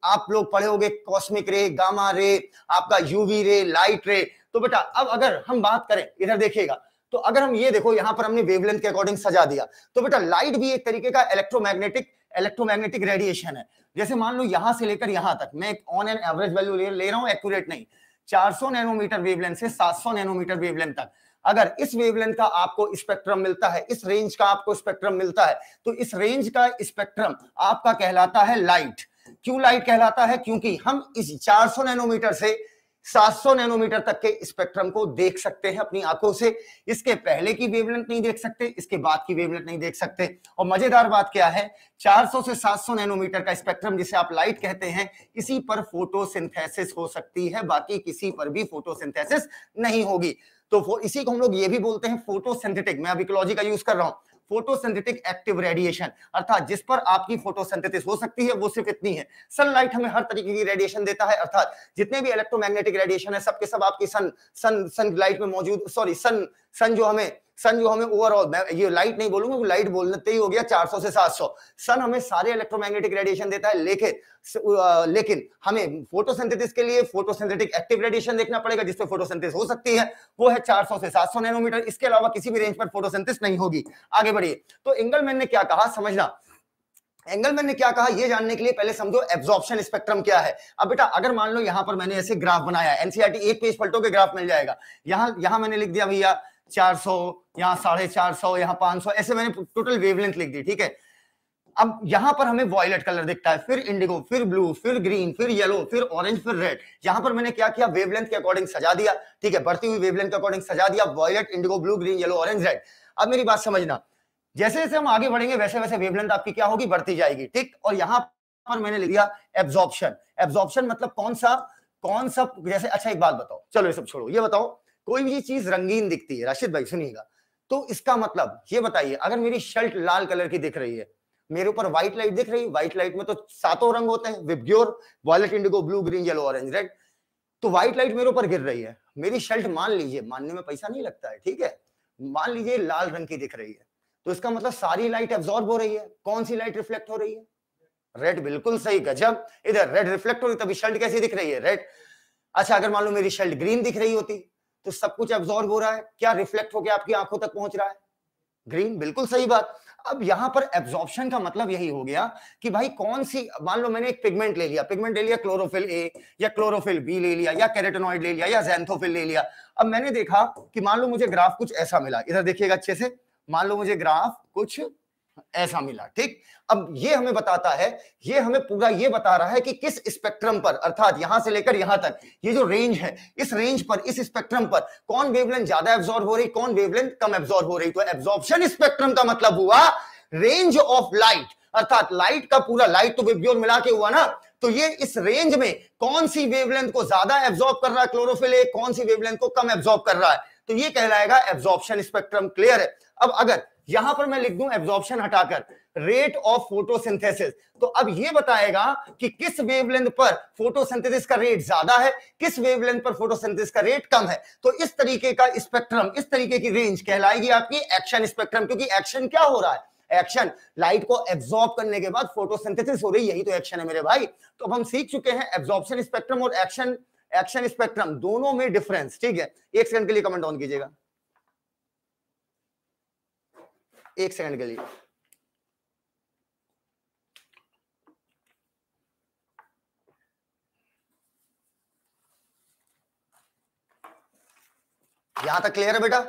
आप लोग पढ़े होंगे, कॉस्मिक रे, गामा रे, आपका यूवी रे, लाइट रे। तो बेटा अब अगर हम बात करें, इधर देखिएगा, तो अगर हम ये देखो यहां पर हमने वेवलेंथ के अकॉर्डिंग सजा दिया, तो बेटा लाइट भी एक तरीके का इलेक्ट्रोमैग्नेटिक रेडिएशन है। जैसे मान लो यहां से लेकर यहां तक, मैं एक ऑन एन एवरेज वैल्यू ले रहा हूं, एक्यूरेट नहीं, 400 नैनोमीटर वेवलेंथ से 700 नैनोमीटर वेवलेंथ तक अगर इस वेवलेंथ का आपको स्पेक्ट्रम मिलता है, इस रेंज का आपको स्पेक्ट्रम मिलता है, तो इस रेंज का स्पेक्ट्रम आपका कहलाता है लाइट। क्यों लाइट कहलाता है, क्योंकि हम इस 400 नैनोमीटर से 700 नैनोमीटर तक के स्पेक्ट्रम को देख सकते हैं अपनी आंखों से। इसके पहले की वेवलेंथ नहीं देख सकते, इसके बाद की वेवलेंथ नहीं देख सकते। और मजेदार बात क्या है, 400 से 700 नैनोमीटर का स्पेक्ट्रम जिसे आप लाइट कहते हैं, इसी पर फोटोसिंथेसिस हो सकती है, बाकी किसी पर भी फोटोसिंथेसिस नहीं होगी। तो इसी को हम लोग ये भी बोलते हैं फोटोसिंथेटिक, मैं अब इकोलॉजी का यूज कर रहा हूं, फोटोसिंथेटिक एक्टिव रेडिएशन, अर्थात जिस पर आपकी फोटोसिंथेसिस हो सकती है वो सिर्फ इतनी है। सनलाइट हमें हर तरीके की रेडिएशन देता है, अर्थात जितने भी इलेक्ट्रोमैग्नेटिक रेडिएशन है सबके सब आपकी सनलाइट में मौजूद, सॉरी सन जो हमें ओवरऑल, ये लाइट नहीं बोलूंगा, लाइट बोलते ही हो गया 400 से 700, सन हमें सारे इलेक्ट्रोमैग्नेटिक रेडिएशन देता है। लेकिन हमें फोटोसिंथेसिस के लिए फोटोसिंथेटिक एक्टिव रेडिएशन देखना पड़ेगा, जिससे फोटोसिंथेसिस हो सकती है, वो है 400 से 700 नैनोमीटर। इसके अलावा किसी भी रेंज पर फोटोसिंथेसिस नहीं होगी। आगे बढ़िए, तो एंगलमैन ने क्या कहा समझना, एंगलमैन ने क्या कहा ये जानने के लिए पहले समझो एब्जॉर्प्शन स्पेक्ट्रम क्या है। अब बेटा अगर मान लो यहां पर मैंने ऐसे ग्राफ बनाया, एनसीईआरटी एक पेज पलटो के ग्राफ मिल जाएगा, यहां मैंने लिख दिया भैया 400, यहाँ 450, यहाँ 500, ऐसे मैंने टोटल वेवलेंथ लिख दी, ठीक है। अब यहां पर हमें वॉयलेट कलर दिखता है, फिर इंडिगो, फिर ब्लू, फिर ग्रीन, फिर येलो, फिर ऑरेंज, फिर रेड। यहां पर मैंने क्या किया, वेवलेंथ के अकॉर्डिंग सजा दिया, ठीक है, बढ़ती हुई वेवलेंथ के अकॉर्डिंग सजा दिया, violet, indigo, blue, green, yellow, orange, red. अब मेरी बात समझना, जैसे जैसे हम आगे बढ़ेंगे वैसे वैसे वेवलेंथ आपकी क्या होगी, बढ़ती जाएगी, ठीक। और यहां पर मैंने लिख दिया एब्जॉर्प्शन। एब्जॉर्प्शन मतलब कौन सा जैसे, अच्छा एक बात बताओ, चलो ये सब छोड़ो, ये बताओ कोई भी चीज रंगीन दिखती है, राशिद भाई सुनिएगा, तो इसका मतलब ये बताइए, अगर मेरी शर्ट लाल कलर की दिख रही है, मेरे ऊपर व्हाइट लाइट दिख रही है, व्हाइट लाइट में तो 7 रंग होते हैं, VIBGYOR, violet, indigo, blue, green, yellow, orange, red. तो व्हाइट लाइट मेरे ऊपर गिर रही है, मेरी शर्ट मान लीजिए, मानने में पैसा नहीं लगता है, ठीक है, मान लीजिए लाल रंग की दिख रही है, तो इसका मतलब सारी लाइट एब्जॉर्ब हो रही है। कौन सी लाइट रिफ्लेक्ट हो रही है, रेड, बिल्कुल सही, गजब। इधर रेड रिफ्लेक्ट हो रही, तभी शर्ट कैसी दिख रही है, रेड। अच्छा अगर मान लो मेरी शर्ट ग्रीन दिख रही होती तो सब कुछ एब्जॉर्ब हो रहा है, क्या रिफ्लेक्ट होकर आपकी आंखों तक पहुंच रहा है, ग्रीन, बिल्कुल सही बात। अब यहां पर एब्जॉर्प्शन का मतलब यही हो गया कि भाई कौन सी, मान लो मैंने एक पिगमेंट ले लिया, क्लोरोफिल ए या क्लोरोफिल बी ले लिया, या कैरोटेनॉइड ले लिया, या ज़ैंथोफिल ले लिया। अब मैंने देखा कि मान लो मुझे ग्राफ कुछ ऐसा मिला, इधर देखिएगा अच्छे से, मान लो मुझे ग्राफ कुछ ऐसा मिला, ठीक। अब ये हमें बताता है, ये हमें पूरा ये बता रहा है कि किस स्पेक्ट्रम पर, अर्थात यहां से लेकर यहां तक ये जो रेंज है, इस रेंज पर, इस स्पेक्ट्रम पर कौन वेवलेंथ ज्यादा एब्जॉर्ब हो रही, कौन वेवलेंथ कम एब्जॉर्ब हो रही। तो एब्जॉर्प्शन स्पेक्ट्रम का मतलब हुआ रेंज ऑफ लाइट, अर्थात लाइट का पूरा, लाइट तो विबग्योर मिला के हुआ ना, तो ये इस रेंज में कौन सी वेवलेंथ को ज्यादा एब्जॉर्ब कर रहा है क्लोरोफिल ए, कौन सी वेवलेंथ को कम एब्जॉर्ब कर रहा है, तो ये कहलाएगा एब्जॉर्प्शन स्पेक्ट्रम। क्लियर है। अब अगर यहां पर मैं लिख दूं एब्जॉर्प्शन हटाकर रेट ऑफ फोटोसिंथेसिस, तो अब ये बताएगा कि किस वेवलेंथ पर फोटोसिंथेसिस का रेट ज्यादा है, किस वेवलेंथ पर फोटोसिंथेसिस का रेट कम है। तो इस तरीके का स्पेक्ट्रम, इस तरीके की रेंज कहलाएगी आपकी एक्शन स्पेक्ट्रम, क्योंकि एक्शन क्या हो रहा है, एक्शन, लाइट को एब्जॉर्ब करने के बाद फोटोसिंथेसिस हो रही, यही तो एक्शन है मेरे भाई। तो अब हम सीख चुके हैं एब्जॉर्प्शन स्पेक्ट्रम और एक्शन स्पेक्ट्रम दोनों में डिफरेंस, ठीक है। एक सेकंड के लिए कमेंट ऑन कीजिएगा, एक सेकंड के लिए। यहां तक क्लियर है बेटा,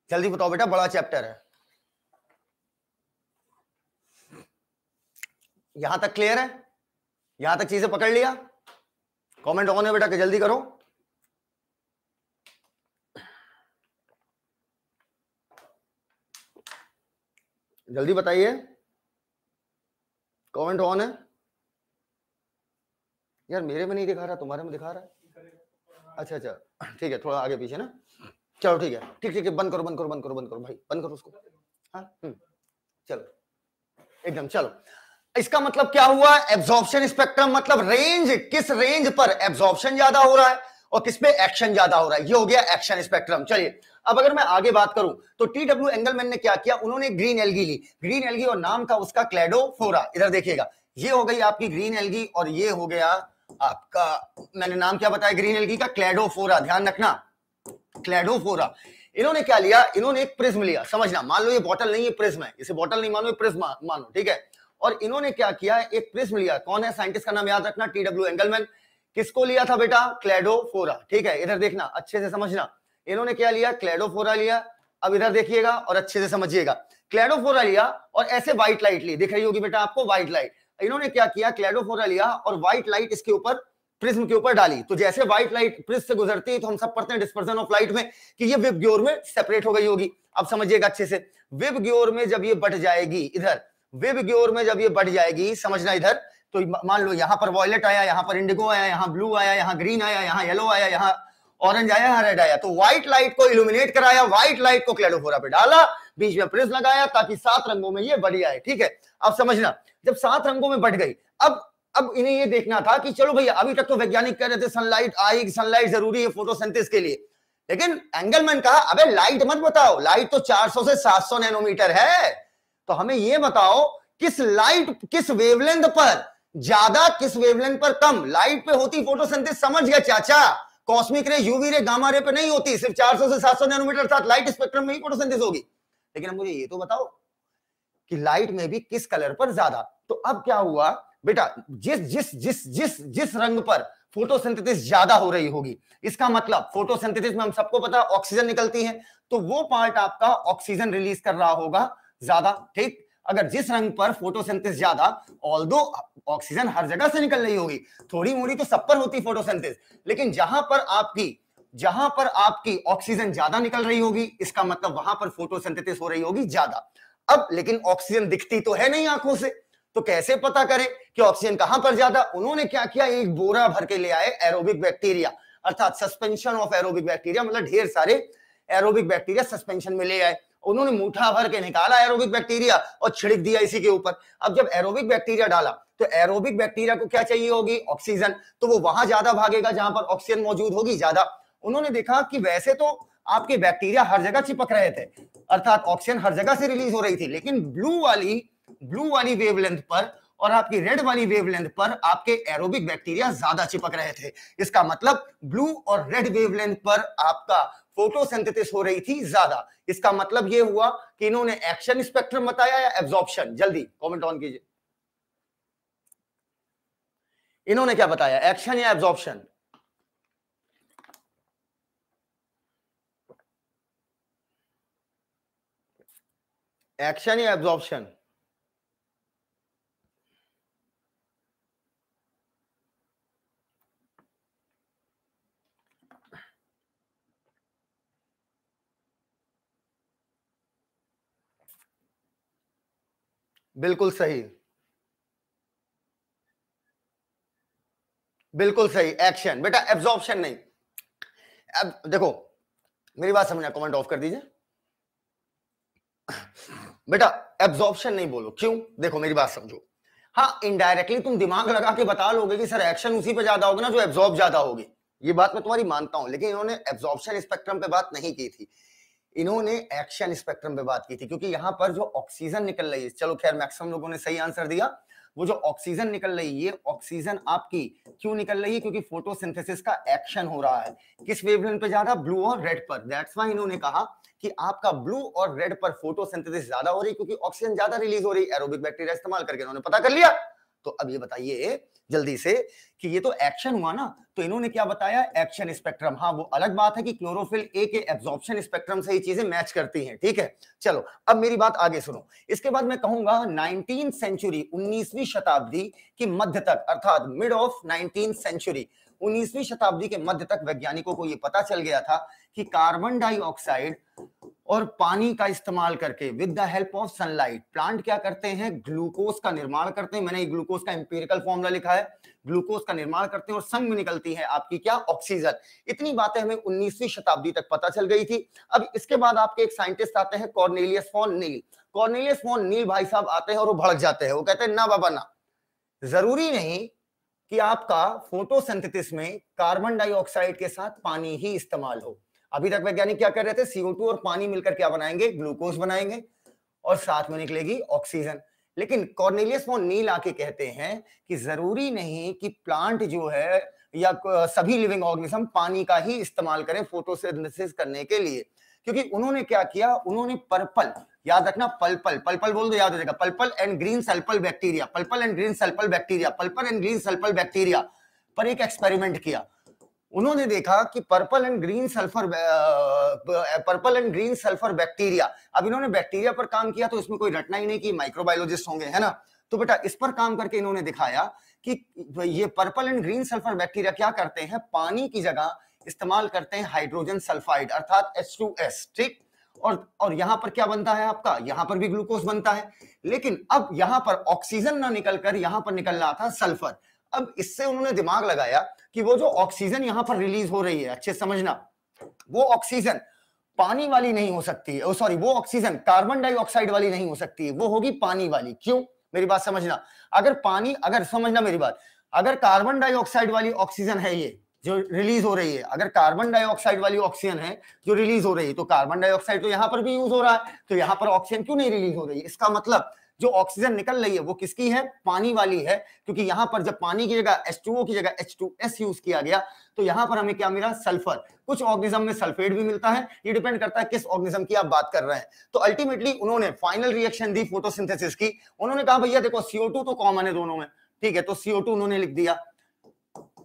जल्दी बताओ बेटा, बड़ा चैप्टर है, यहां तक क्लियर है, यहां तक चीजें पकड़ लिया, कमेंट ऑन है बेटा कि जल्दी करो, जल्दी बताइए, कमेंट ऑन है, यार मेरे में नहीं दिखा रहा, तुम्हारे में दिखा रहा है। अच्छा अच्छा ठीक है, थोड़ा आगे पीछे ना, चलो ठीक है, ठीक ठीक है, बंद करो बंद करो बंद करो बंद करो भाई, बंद करो उसको। हाँ चलो एकदम, चलो इसका मतलब क्या हुआ, एब्जॉर्प्शन स्पेक्ट्रम मतलब रेंज, किस रेंज पर एब्जॉर्प्शन ज्यादा हो रहा है और किस पे एक्शन ज्यादा हो रहा है, ये हो गया एक्शन स्पेक्ट्रम। चलिए अब अगर मैं आगे बात करूं तो टी.डब्ल्यू. एंगलमैन ने क्या किया, उन्होंने ग्रीन एल्गी ली, ग्रीन एल्गी और नाम था उसका क्लेडोफोरा। इधर देखिएगा, ये हो गई आपकी ग्रीन एल्गी और ये हो गया आपका, मैंने नाम क्या बताया ग्रीन एल्गी का, क्लेडोफोरा, ध्यान रखना क्लेडोफोरा। इन्होंने क्या लिया, इन्होंने एक प्रिज्म लिया, समझना, मान लो ये बोतल नहीं है प्रिज्म है, इसे बोतल नहीं मानो ये प्रिज्म मानो, ठीक है। और इन्होंने क्या किया, एक प्रिज्म लिया, कौन है साइंटिस्ट का नाम याद रखना, टी.डब्ल्यू. एंगलमैन। किसको लिया था बेटा, क्लेडोफोरा, ठीक है। इधर देखना अच्छे से समझना, इन्होंने क्या लिया, क्लेडोफोरा लिया। अब इधर देखिएगा और अच्छे से समझिएगा, क्लेडोफोरा लिया और ऐसे व्हाइट लाइट ली, दिख रही होगी बेटा आपको व्हाइट लाइट। इन्होंने क्या किया, क्लेडोफोरा लिया और व्हाइट लाइट इसके ऊपर प्रिज्म के ऊपर डाली, तो जैसे व्हाइट लाइट प्रिज्म से गुजरती है तो हम सब पढ़ते हैं डिस्पर्जन ऑफ लाइट में कि ये विबग्योर में सेपरेट हो गई होगी। अब समझिएगा अच्छे से, विबग्योर में जब ये बढ़ जाएगी, इधर विबग्योर में जब ये बढ़ जाएगी, समझना इधर, तो मान लो यहां पर वॉयलेट आया, यहां पर इंडिगो आया, यहां ब्लू आया, यहां ग्रीन आया, यहां येलो आया, यहां ऑरेंज आया, यहां रेड आया, तो व्हाइट लाइट को इल्यूमिनेट कराया, व्हाइट लाइट को क्लेडोफोरा पे डाला, बीच में प्रिज्म लगाया ताकि 7 रंगों में ये बढ़ आए, ठीक है। अब समझना, जब 7 रंगों में बढ़ गई, अब इन्हें ये देखना था कि चलो भैया, अभी तक तो वैज्ञानिक कह रहे थे सनलाइट आएगी, सनलाइट जरूरी है फोटोसिंथेसिस के लिए, लेकिन एंगलमैन कहा अबे लाइट मत बताओ, लाइट तो 400 से 700 नैनोमीटर है, तो हमें ये बताओ किस लाइट, किस वेवलेंथ पर ज्यादा, किस वेवलेंथ पर कम लाइट पे होती फोटोसिंथेसिस। समझ गया चाचा, कॉस्मिक रे, यूवी रे, गामा रे पे नहीं होती, सिर्फ 400 से 700 नैनोमीटर साथ लाइट स्पेक्ट्रम में ही फोटोसिंथेसिस होगी। लेकिन अब मुझे ये तो बताओ कि लाइट में भी किस कलर पर ज्यादा। तो अब क्या हुआ बेटा, जिस जिस जिस जिस जिस रंग पर फोटोसिंथेसिस ज्यादा हो रही होगी, इसका मतलब फोटोसिंथेसिस में हम सबको पता है ऑक्सीजन निकलती है, तो वो पार्ट आपका ऑक्सीजन रिलीज कर रहा होगा ज्यादा, ठीक। अगर जिस रंग पर फोटोसिंथेसिस ज्यादा, ऑल्दो ऑक्सीजन हर जगह से निकल रही होगी, थोड़ी मोड़ी तो सब पर होती फोटोसिंथेसिस, लेकिन जहां पर आपकी ऑक्सीजन ज्यादा निकल रही होगी, इसका मतलब वहां पर फोटोसिंथेसिस हो रही होगी ज्यादा। अब लेकिन ऑक्सीजन दिखती तो है नहीं आंखों से, तो कैसे पता करें कि ऑक्सीजन कहां पर ज्यादा। उन्होंने क्या किया, एक बोरा भर के ले आए एरोबिक बैक्टीरिया, अर्थात सस्पेंशन ऑफ एरोबिक बैक्टीरिया, मतलब ढेर सारे एरोबिक बैक्टीरिया सस्पेंशन में ले आए। उन्होंने मुट्ठा भर के निकाला एरोबिक बैक्टीरिया और छिड़क दिया इसी के ऊपर। अब जब एरोबिक बैक्टीरिया डाला तो एरोबिक बैक्टीरिया को क्या चाहिए होगी, ऑक्सीजन, तो वो वहां ज्यादा भागेगा जहां पर ऑक्सीजन मौजूद होगी ज्यादा। उन्होंने देखा कि वैसे तो आपके बैक्टीरिया हर जगह चिपक रहे थे, अर्थात ऑक्सीजन हर जगह से रिलीज हो रही थी, लेकिन ब्लू वाली वेवलेंथ पर और आपकी रेड वाली वेवलेंथ पर आपके एरोबिक बैक्टीरिया ज्यादा चिपक रहे थे। इसका मतलब ब्लू और रेड वेवलेंथ पर आपका फोटोसिंथेसिस हो रही थी ज्यादा। इसका मतलब यह हुआ कि इन्होंने एक्शन स्पेक्ट्रम बताया या एब्जॉर्प्शन, जल्दी कमेंट ऑन कीजिए, इन्होंने क्या बताया, एक्शन या एब्जॉर्प्शन? एक्शन या एब्जॉर्प्शन? बिल्कुल सही, बिल्कुल सही, एक्शन बेटा, एब्जॉर्प्शन नहीं। अब देखो मेरी बात समझना, कमेंट ऑफ कर दीजिए बेटा, एब्जॉर्प्शन नहीं बोलो, क्यों, देखो मेरी बात समझो। हाँ इनडायरेक्टली तुम दिमाग लगा के बता लोगे कि सर एक्शन उसी पे ज्यादा होगा ना जो एब्जॉर्ब ज्यादा होगी, ये बात मैं तुम्हारी मानता हूं, लेकिन इन्होंने एब्जॉर्प्शन स्पेक्ट्रम पे बात नहीं की थी, इन्होंने एक्शन स्पेक्ट्रम पे बात की थी, क्योंकि यहां पर जो ऑक्सीजन निकल रही है, चलो खैर मैक्सिमम लोगों ने सही आंसर दिया, वो जो ऑक्सीजन निकल रही है, ये ऑक्सीजन आपकी क्यों निकल रही है, क्योंकि फोटोसिंथेसिस का एक्शन हो रहा है, किस वेवलेंथ पे ज्यादा, ब्लू और रेड पर। दैट्स व्हाई इन्होंने कहा कि आपका ब्लू और रेड पर फोटोसिंथेसिस ज्यादा हो रही, क्योंकि ऑक्सीजन ज्यादा रिलीज हो रही, एरोबिक बैक्टीरिया इस्तेमाल करके इन्होंने पता कर लिया। तो अब ये बताइए जल्दी से कि ये तो एक्शन हुआ ना, तो इन्होंने क्या बताया, एक्शन स्पेक्ट्रम। हाँ वो अलग बात है कि क्लोरोफिल ए के एब्जॉर्प्शन स्पेक्ट्रम से ये चीजें मैच करती हैं, ठीक है। चलो अब मेरी बात आगे सुनो, इसके बाद मैं कहूंगा 19th सेंचुरी, 19वीं शताब्दी की मध्य तक, अर्थात मिड ऑफ 19th सेंचुरी, 19वीं शताब्दी के मध्य तक वैज्ञानिकों को यह पता चल गया था कि कार्बन डाइऑक्साइड और पानी का इस्तेमाल करके with the help of sunlight plant क्या करते हैं, ग्लूकोज का निर्माण करते हैं। मैंने ग्लूकोज का एम्पिरिकल फॉर्मूला लिखा है, ग्लूकोज का निर्माण करते हैं और संग में निकलती है आपकी क्या, ऑक्सीजन। इतनी बातें हमें 19वीं शताब्दी तक पता चल गई थी। अब इसके बाद आपके एक साइंटिस्ट आते हैं कॉर्नेलियस फॉन नील। कॉर्नेलियस फॉन नील भाई साहब आते हैं और वो भड़क जाते हैं, वो कहते हैं ना बाबा ना, जरूरी नहीं कि आपका फोटोसिंथेसिस में कार्बन डाइऑक्साइड के साथ पानी ही इस्तेमाल हो। अभी तक वैज्ञानिक क्या कर रहे थे, CO2 और पानी मिलकर क्या बनाएंगे, ग्लूकोज बनाएंगे और साथ में निकलेगी ऑक्सीजन। लेकिन कॉर्नेलियस फॉन नील आके कहते हैं कि जरूरी नहीं कि प्लांट जो है या सभी लिविंग ऑर्गेनिज्म पानी का ही इस्तेमाल करें फोटोसिंथेसिस करने के लिए। क्योंकि उन्होंने क्या किया, उन्होंने पर्पल, याद रखना पर्पल, पर्पल बोल दो याद हो जाएगा, purple and green sulphur bacteria, purple and green sulphur bacteria, purple and green sulphur bacteria पर एक एक्सपेरिमेंट किया। उन्होंने देखा कि purple and green sulphur bacteria, अब इन्होंने बैक्टीरिया पर काम किया तो इसमें कोई रटना ही नहीं कि माइक्रोबायोलॉजिस्ट होंगे, है ना। तो बेटा इस पर काम करके इन्होंने दिखाया कि ये purple and green sulphur bacteria क्या करते हैं, पानी की जगह इस्तेमाल करते हैं हाइड्रोजन सल्फाइड अर्थात H2S, ठीक। और यहां पर क्या बनता है आपका, यहां पर भी ग्लूकोज बनता है, लेकिन अब यहां पर ऑक्सीजन ना निकलकर यहां पर निकल रहा था सल्फर। अब इससे उन्होंने दिमाग लगाया कि वो जो ऑक्सीजन यहां पर रिलीज हो रही है, अच्छे समझना, वो ऑक्सीजन पानी वाली नहीं हो सकती है, सॉरी वो ऑक्सीजन कार्बन डाइऑक्साइड वाली नहीं हो सकती है, वो होगी पानी वाली। क्यों, मेरी बात समझना, अगर समझना मेरी बात, अगर कार्बन डाइऑक्साइड वाली ऑक्सीजन है ये जो रिलीज हो रही है, अगर कार्बन डाइऑक्साइड वाली ऑक्सीजन है जो रिलीज हो रही है, तो कार्बन डाइऑक्साइड तो यहां पर भी यूज हो रहा है, तो यहां पर ऑक्सीजन क्यों नहीं रिलीज हो रही है। इसका मतलब जो ऑक्सीजन निकल रही है वो किसकी है, पानी वाली है। क्योंकि यहां पर जब पानी की जगह H2O की जगह H2S यूज किया गया तो यहां पर हमें क्या मिला, सल्फर। कुछ ऑर्गेनिज्म में सल्फेट भी मिलता है, ये डिपेंड करता है किस ऑर्गेनिज्म की आप बात कर रहे हैं। तो अल्टीमेटली उन्होंने फाइनल रिएक्शन दी फोटोसिंथेसिस की, उन्होंने कहा भैया देखो CO2 तो कॉमन है दोनों में, ठीक है, तो CO2 उन्होंने लिख दिया,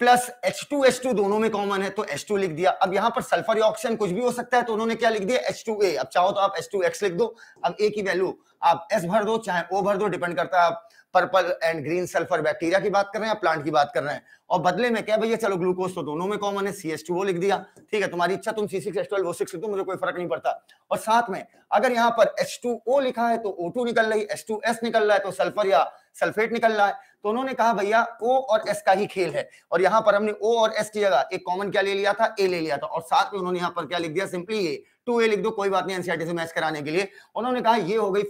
प्लस H2 दोनों में कॉमन है तो H2 लिख दिया। अब यहां पर सल्फर या ऑक्सीजन कुछ भी हो सकता है तो उन्होंने क्या लिख दिया, H2A। अब चाहो तो आप H2X लिख दो, अब A की वैल्यू आप S भर दो चाहे O भर दो, डिपेंड करता है आप purple and green sulphur bacteria की बात कर रहे हैं या प्लांट की बात कर रहे हैं। और बदले में क्या भैया, चलो ग्लूकोज तो दोनों में कॉमन है, CH2O लिख दिया, ठीक है, तुम्हारी इच्छा, तुम C6H12 O6 लिख दो, मुझे कोई फर्क नहीं पड़ता। और साथ में अगर यहाँ पर H2O लिखा है तो O2 निकल रही, H2S निकल रहा है तो सल्फर या सल्फेट निकल रहा है। तो उन्होंने कहा भैया O और S का ही खेल है, और यहां पर हमने O और S की जगह एक कॉमन क्या ले लिया था, A ले लिया था, और साथ में उन्होंने यहां पर क्या लिख दिया, सिंपली A 2A लिख दो, कोई बात नहीं, एनसीईआरटी से मैच कराने के लिए। उन्होंने कहा ये हो गई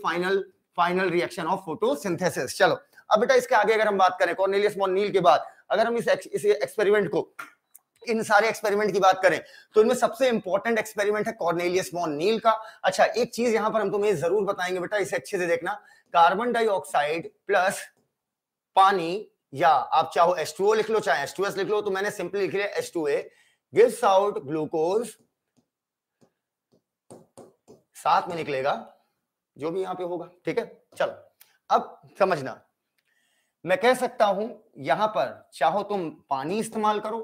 फाइनल रिएक्शन ऑफ फोटोसिंथेसिस। चलो अब बेटा इसके आगे अगर हम बात करें कॉर्नेलियस फॉन नील के बाद, अगर हम इस एक्सपेरिमेंट को, इन सारे एक्सपेरिमेंट की बात करें तो इनमें सबसे इंपॉर्टेंट एक्सपेरिमेंट है कॉर्नेलियस फॉन नील का। अच्छा एक चीज यहां पर हम तुम्हें जरूर बताएंगे बेटा, इसे अच्छे से देखना, कार्बन डाइऑक्साइड प्लस पानी, या आप चाहो H2O लिख लो चाहे H2S लिख लो, तो मैंने सिंपली लिख लिया H2A गिव्स आउट ग्लूकोज, साथ में निकलेगा जो भी यहां पे होगा, ठीक है। चलो अब समझना, मैं कह सकता हूं यहां पर चाहो तुम पानी इस्तेमाल करो,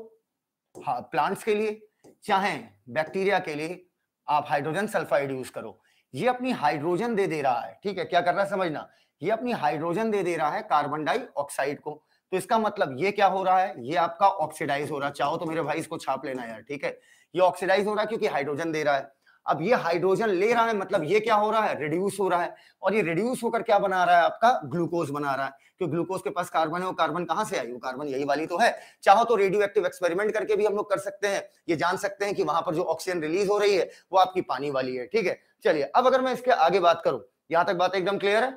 हाँ प्लांट्स के लिए, चाहे बैक्टीरिया के लिए आप हाइड्रोजन सल्फाइड यूज करो। ये अपनी हाइड्रोजन दे रहा है, ठीक है, क्या कर रहा है समझना, ये अपनी हाइड्रोजन दे रहा है कार्बन डाइऑक्साइड को। तो इसका मतलब ये क्या हो रहा है, ये आपका ऑक्सीडाइज हो रहा है। चाहो तो मेरे भाई इसको छाप लेना यार, ठीक है, ये ऑक्सीडाइज हो रहा है क्योंकि हाइड्रोजन दे रहा है। अब ये हाइड्रोजन ले रहा है मतलब ये क्या हो रहा है, रिड्यूस हो रहा है, और ये रिड्यूस होकर क्या बना रहा है, आपका ग्लूकोज बना रहा है। क्योंकि ग्लूकोज के पास कार्बन है, वो कार्बन कहां से आई, वो कार्बन यही वाली तो है। चाहो तो रेडियो एक्टिव एक्सपेरिमेंट करके भी हम लोग कर सकते हैं, ये जान सकते हैं कि वहां पर जो ऑक्सीजन रिलीज हो रही है वो आपकी पानी वाली है, ठीक है। चलिए अब अगर मैं इसके आगे बात करूं, यहां तक बात एकदम क्लियर है।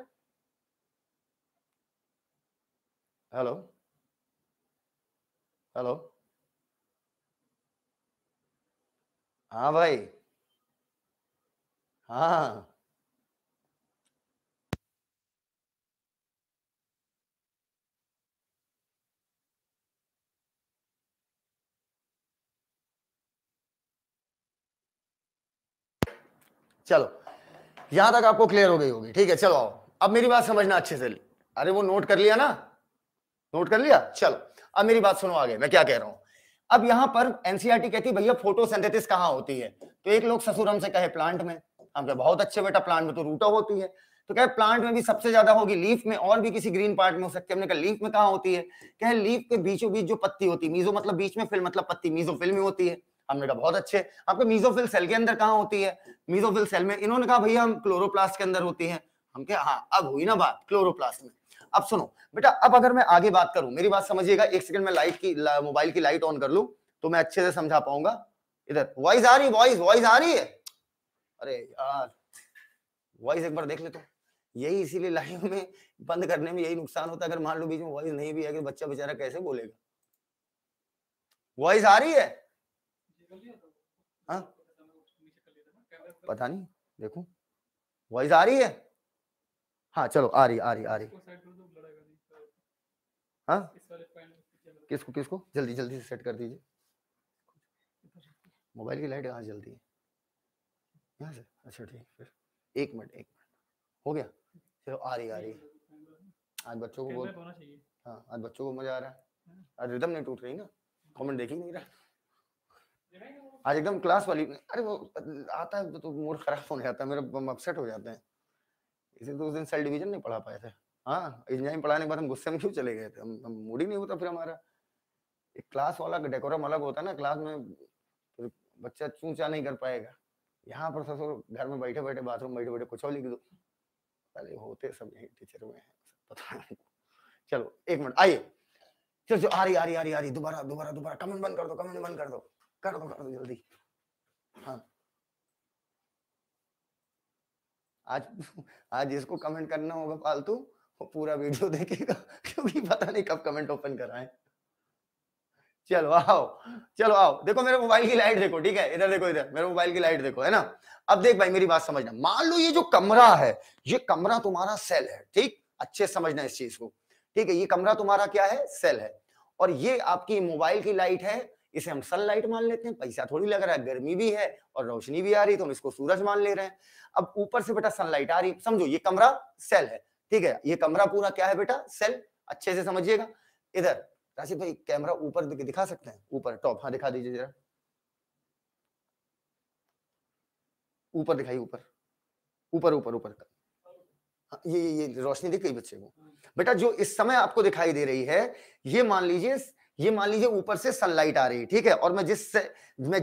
हेलो हेलो, हाँ भाई, हाँ चलो यहां तक आपको क्लियर हो गई होगी, ठीक है। चलो अब मेरी बात समझना अच्छे से, अरे वो नोट कर लिया ना, नोट कर लिया, चलो अब मेरी बात सुनो आगे मैं क्या कह रहा हूं। अब यहां पर एनसीईआरटी कहती भैया फोटोसिंथेसिस कहां होती है, तो एक लोग ससुर हमसे कहे प्लांट में, हम कहे बहुत अच्छे बेटा, प्लांट में तो रूटा होती है, तो कहे प्लांट में भी सबसे ज्यादा होगी, लीफ में और भी किसी ग्रीन पार्ट में हो सकती है। हमने कहा लीफ में कहां होती है, कहे लीफ के बीचों बीच जो पत्ती होती है, मीजो मतलब बीच में, फिल मतलब पत्ती, मीजोफिल में होती है। हमने कहा बहुत अच्छे, आपको मीजोफिल सेल के अंदर कहां होती है, मीजोफिल सेल में। इन्होंने कहा भैया हम क्लोरोप्लास्ट के अंदर होती हैं। हम क्या, हाँ अब हुई ना बात क्लोरोप्लास्ट में। अब सुनो बेटा, अब अगर मैं आगे बात करूं, मेरी बात समझिएगा, एक सेकंड में लाइट की मोबाइल की लाइट ऑन कर लूं तो मैं अच्छे से समझा पाऊंगा। इधर वॉइस आ रही, वॉइस आ रही है? अरे यार वॉइस एक बार देख ले तो। यही इसीलिए लाइव में बंद करने में यही नुकसान होता है, अगर मान लो बीच में वॉइस नहीं भी है कि बच्चा बेचारा कैसे बोलेगा। वॉइस आ रही है? हाँ पता नहीं, देखो वॉइस आ रही है? हाँ चलो आ रही। हाँ किसको जल्दी से सेट कर दीजिए। मोबाइल की लाइट कहाँ जल्दी है? यहाँ से? अच्छा ठीक, फिर एक मिनट हो गया। चलो आ रही। आज बच्चों को बोल, हाँ आज बच्चों को मजा आ रहा है, आज रिदम नहीं टूट रही ना, कमेंट देख ही नहीं रहा आज एकदम क्लास वाली। अरे वो आता है तो मूड खराब होने जाता है मेरा, अपसेट हो जाते हैं। इसी तो उस दिन सेल डिवीजन नहीं पढ़ा पाए थे। हाँ इंजीनियरिंग पढ़ाने के बाद हम गुस्से में क्यों चले गए थे, हम मूड ही नहीं होता फिर हमारा। एक क्लास वाला डेकोरम अलग होता है ना, क्लास में फिर बच्चा चूचा नहीं कर पाएगा। यहाँ पर तो घर में बैठे बैठे, बाथरूम बैठे बैठे कुछ और लिख दो, अरे होते सब यही टीचर में है, पता नहीं। चलो एक मिनट आइए, चलो आ रही दोबारा कमेंट बंद कर दो, कर दो जल्दी। हाँ आज इसको कमेंट करना होगा फालतू, वो पूरा वीडियो देखेगा क्योंकि पता नहीं कब कमेंट ओपन कराएं। चलो आओ, देखो मेरे मोबाइल की लाइट देखो, ठीक है इधर देखो, इधर मेरे मोबाइल की लाइट देखो, है ना। अब देख भाई मेरी बात समझना, मान लो ये जो कमरा है, ये कमरा तुम्हारा सेल है, ठीक, अच्छे समझना इस चीज को, ठीक है। ये कमरा तुम्हारा क्या है, सेल है, और ये आपकी मोबाइल की लाइट है, इसे हम सनलाइट मान लेते हैं, पैसा थोड़ी लग रहा है, गर्मी भी है और रोशनी भी आ रही है तो हम इसको सूरज मान ले रहे हैं। अब ऊपर से बेटा सनलाइट आ रही, समझो ये कमरा सेल है, ठीक है, ये कमरा पूरा क्या है बेटा, सेल, अच्छे से समझिएगा। इधर राशिद भाई कैमरा ऊपर दिखा सकते हैं, ऊपर टॉप, हाँ दिखा दीजिए जरा, ऊपर दिखाइए, ऊपर हाँ, ये रोशनी दिख गई बच्चे को बेटा, जो इस समय आपको दिखाई दे रही है, ये मान लीजिए ऊपर से सनलाइट आ रही है, ठीक है, और मैं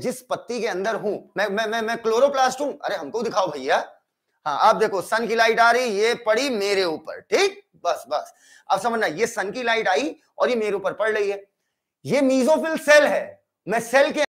जिस पत्ती के अंदर हूं, मैं क्लोरोप्लास्ट हूं, अरे हमको दिखाओ भैया, हाँ आप देखो सन की लाइट आ रही, ये पड़ी मेरे ऊपर, ठीक, बस अब समझना, ये सन की लाइट आई और ये मेरे ऊपर पड़ रही है, ये मीजोफिल सेल है, मैं सेल के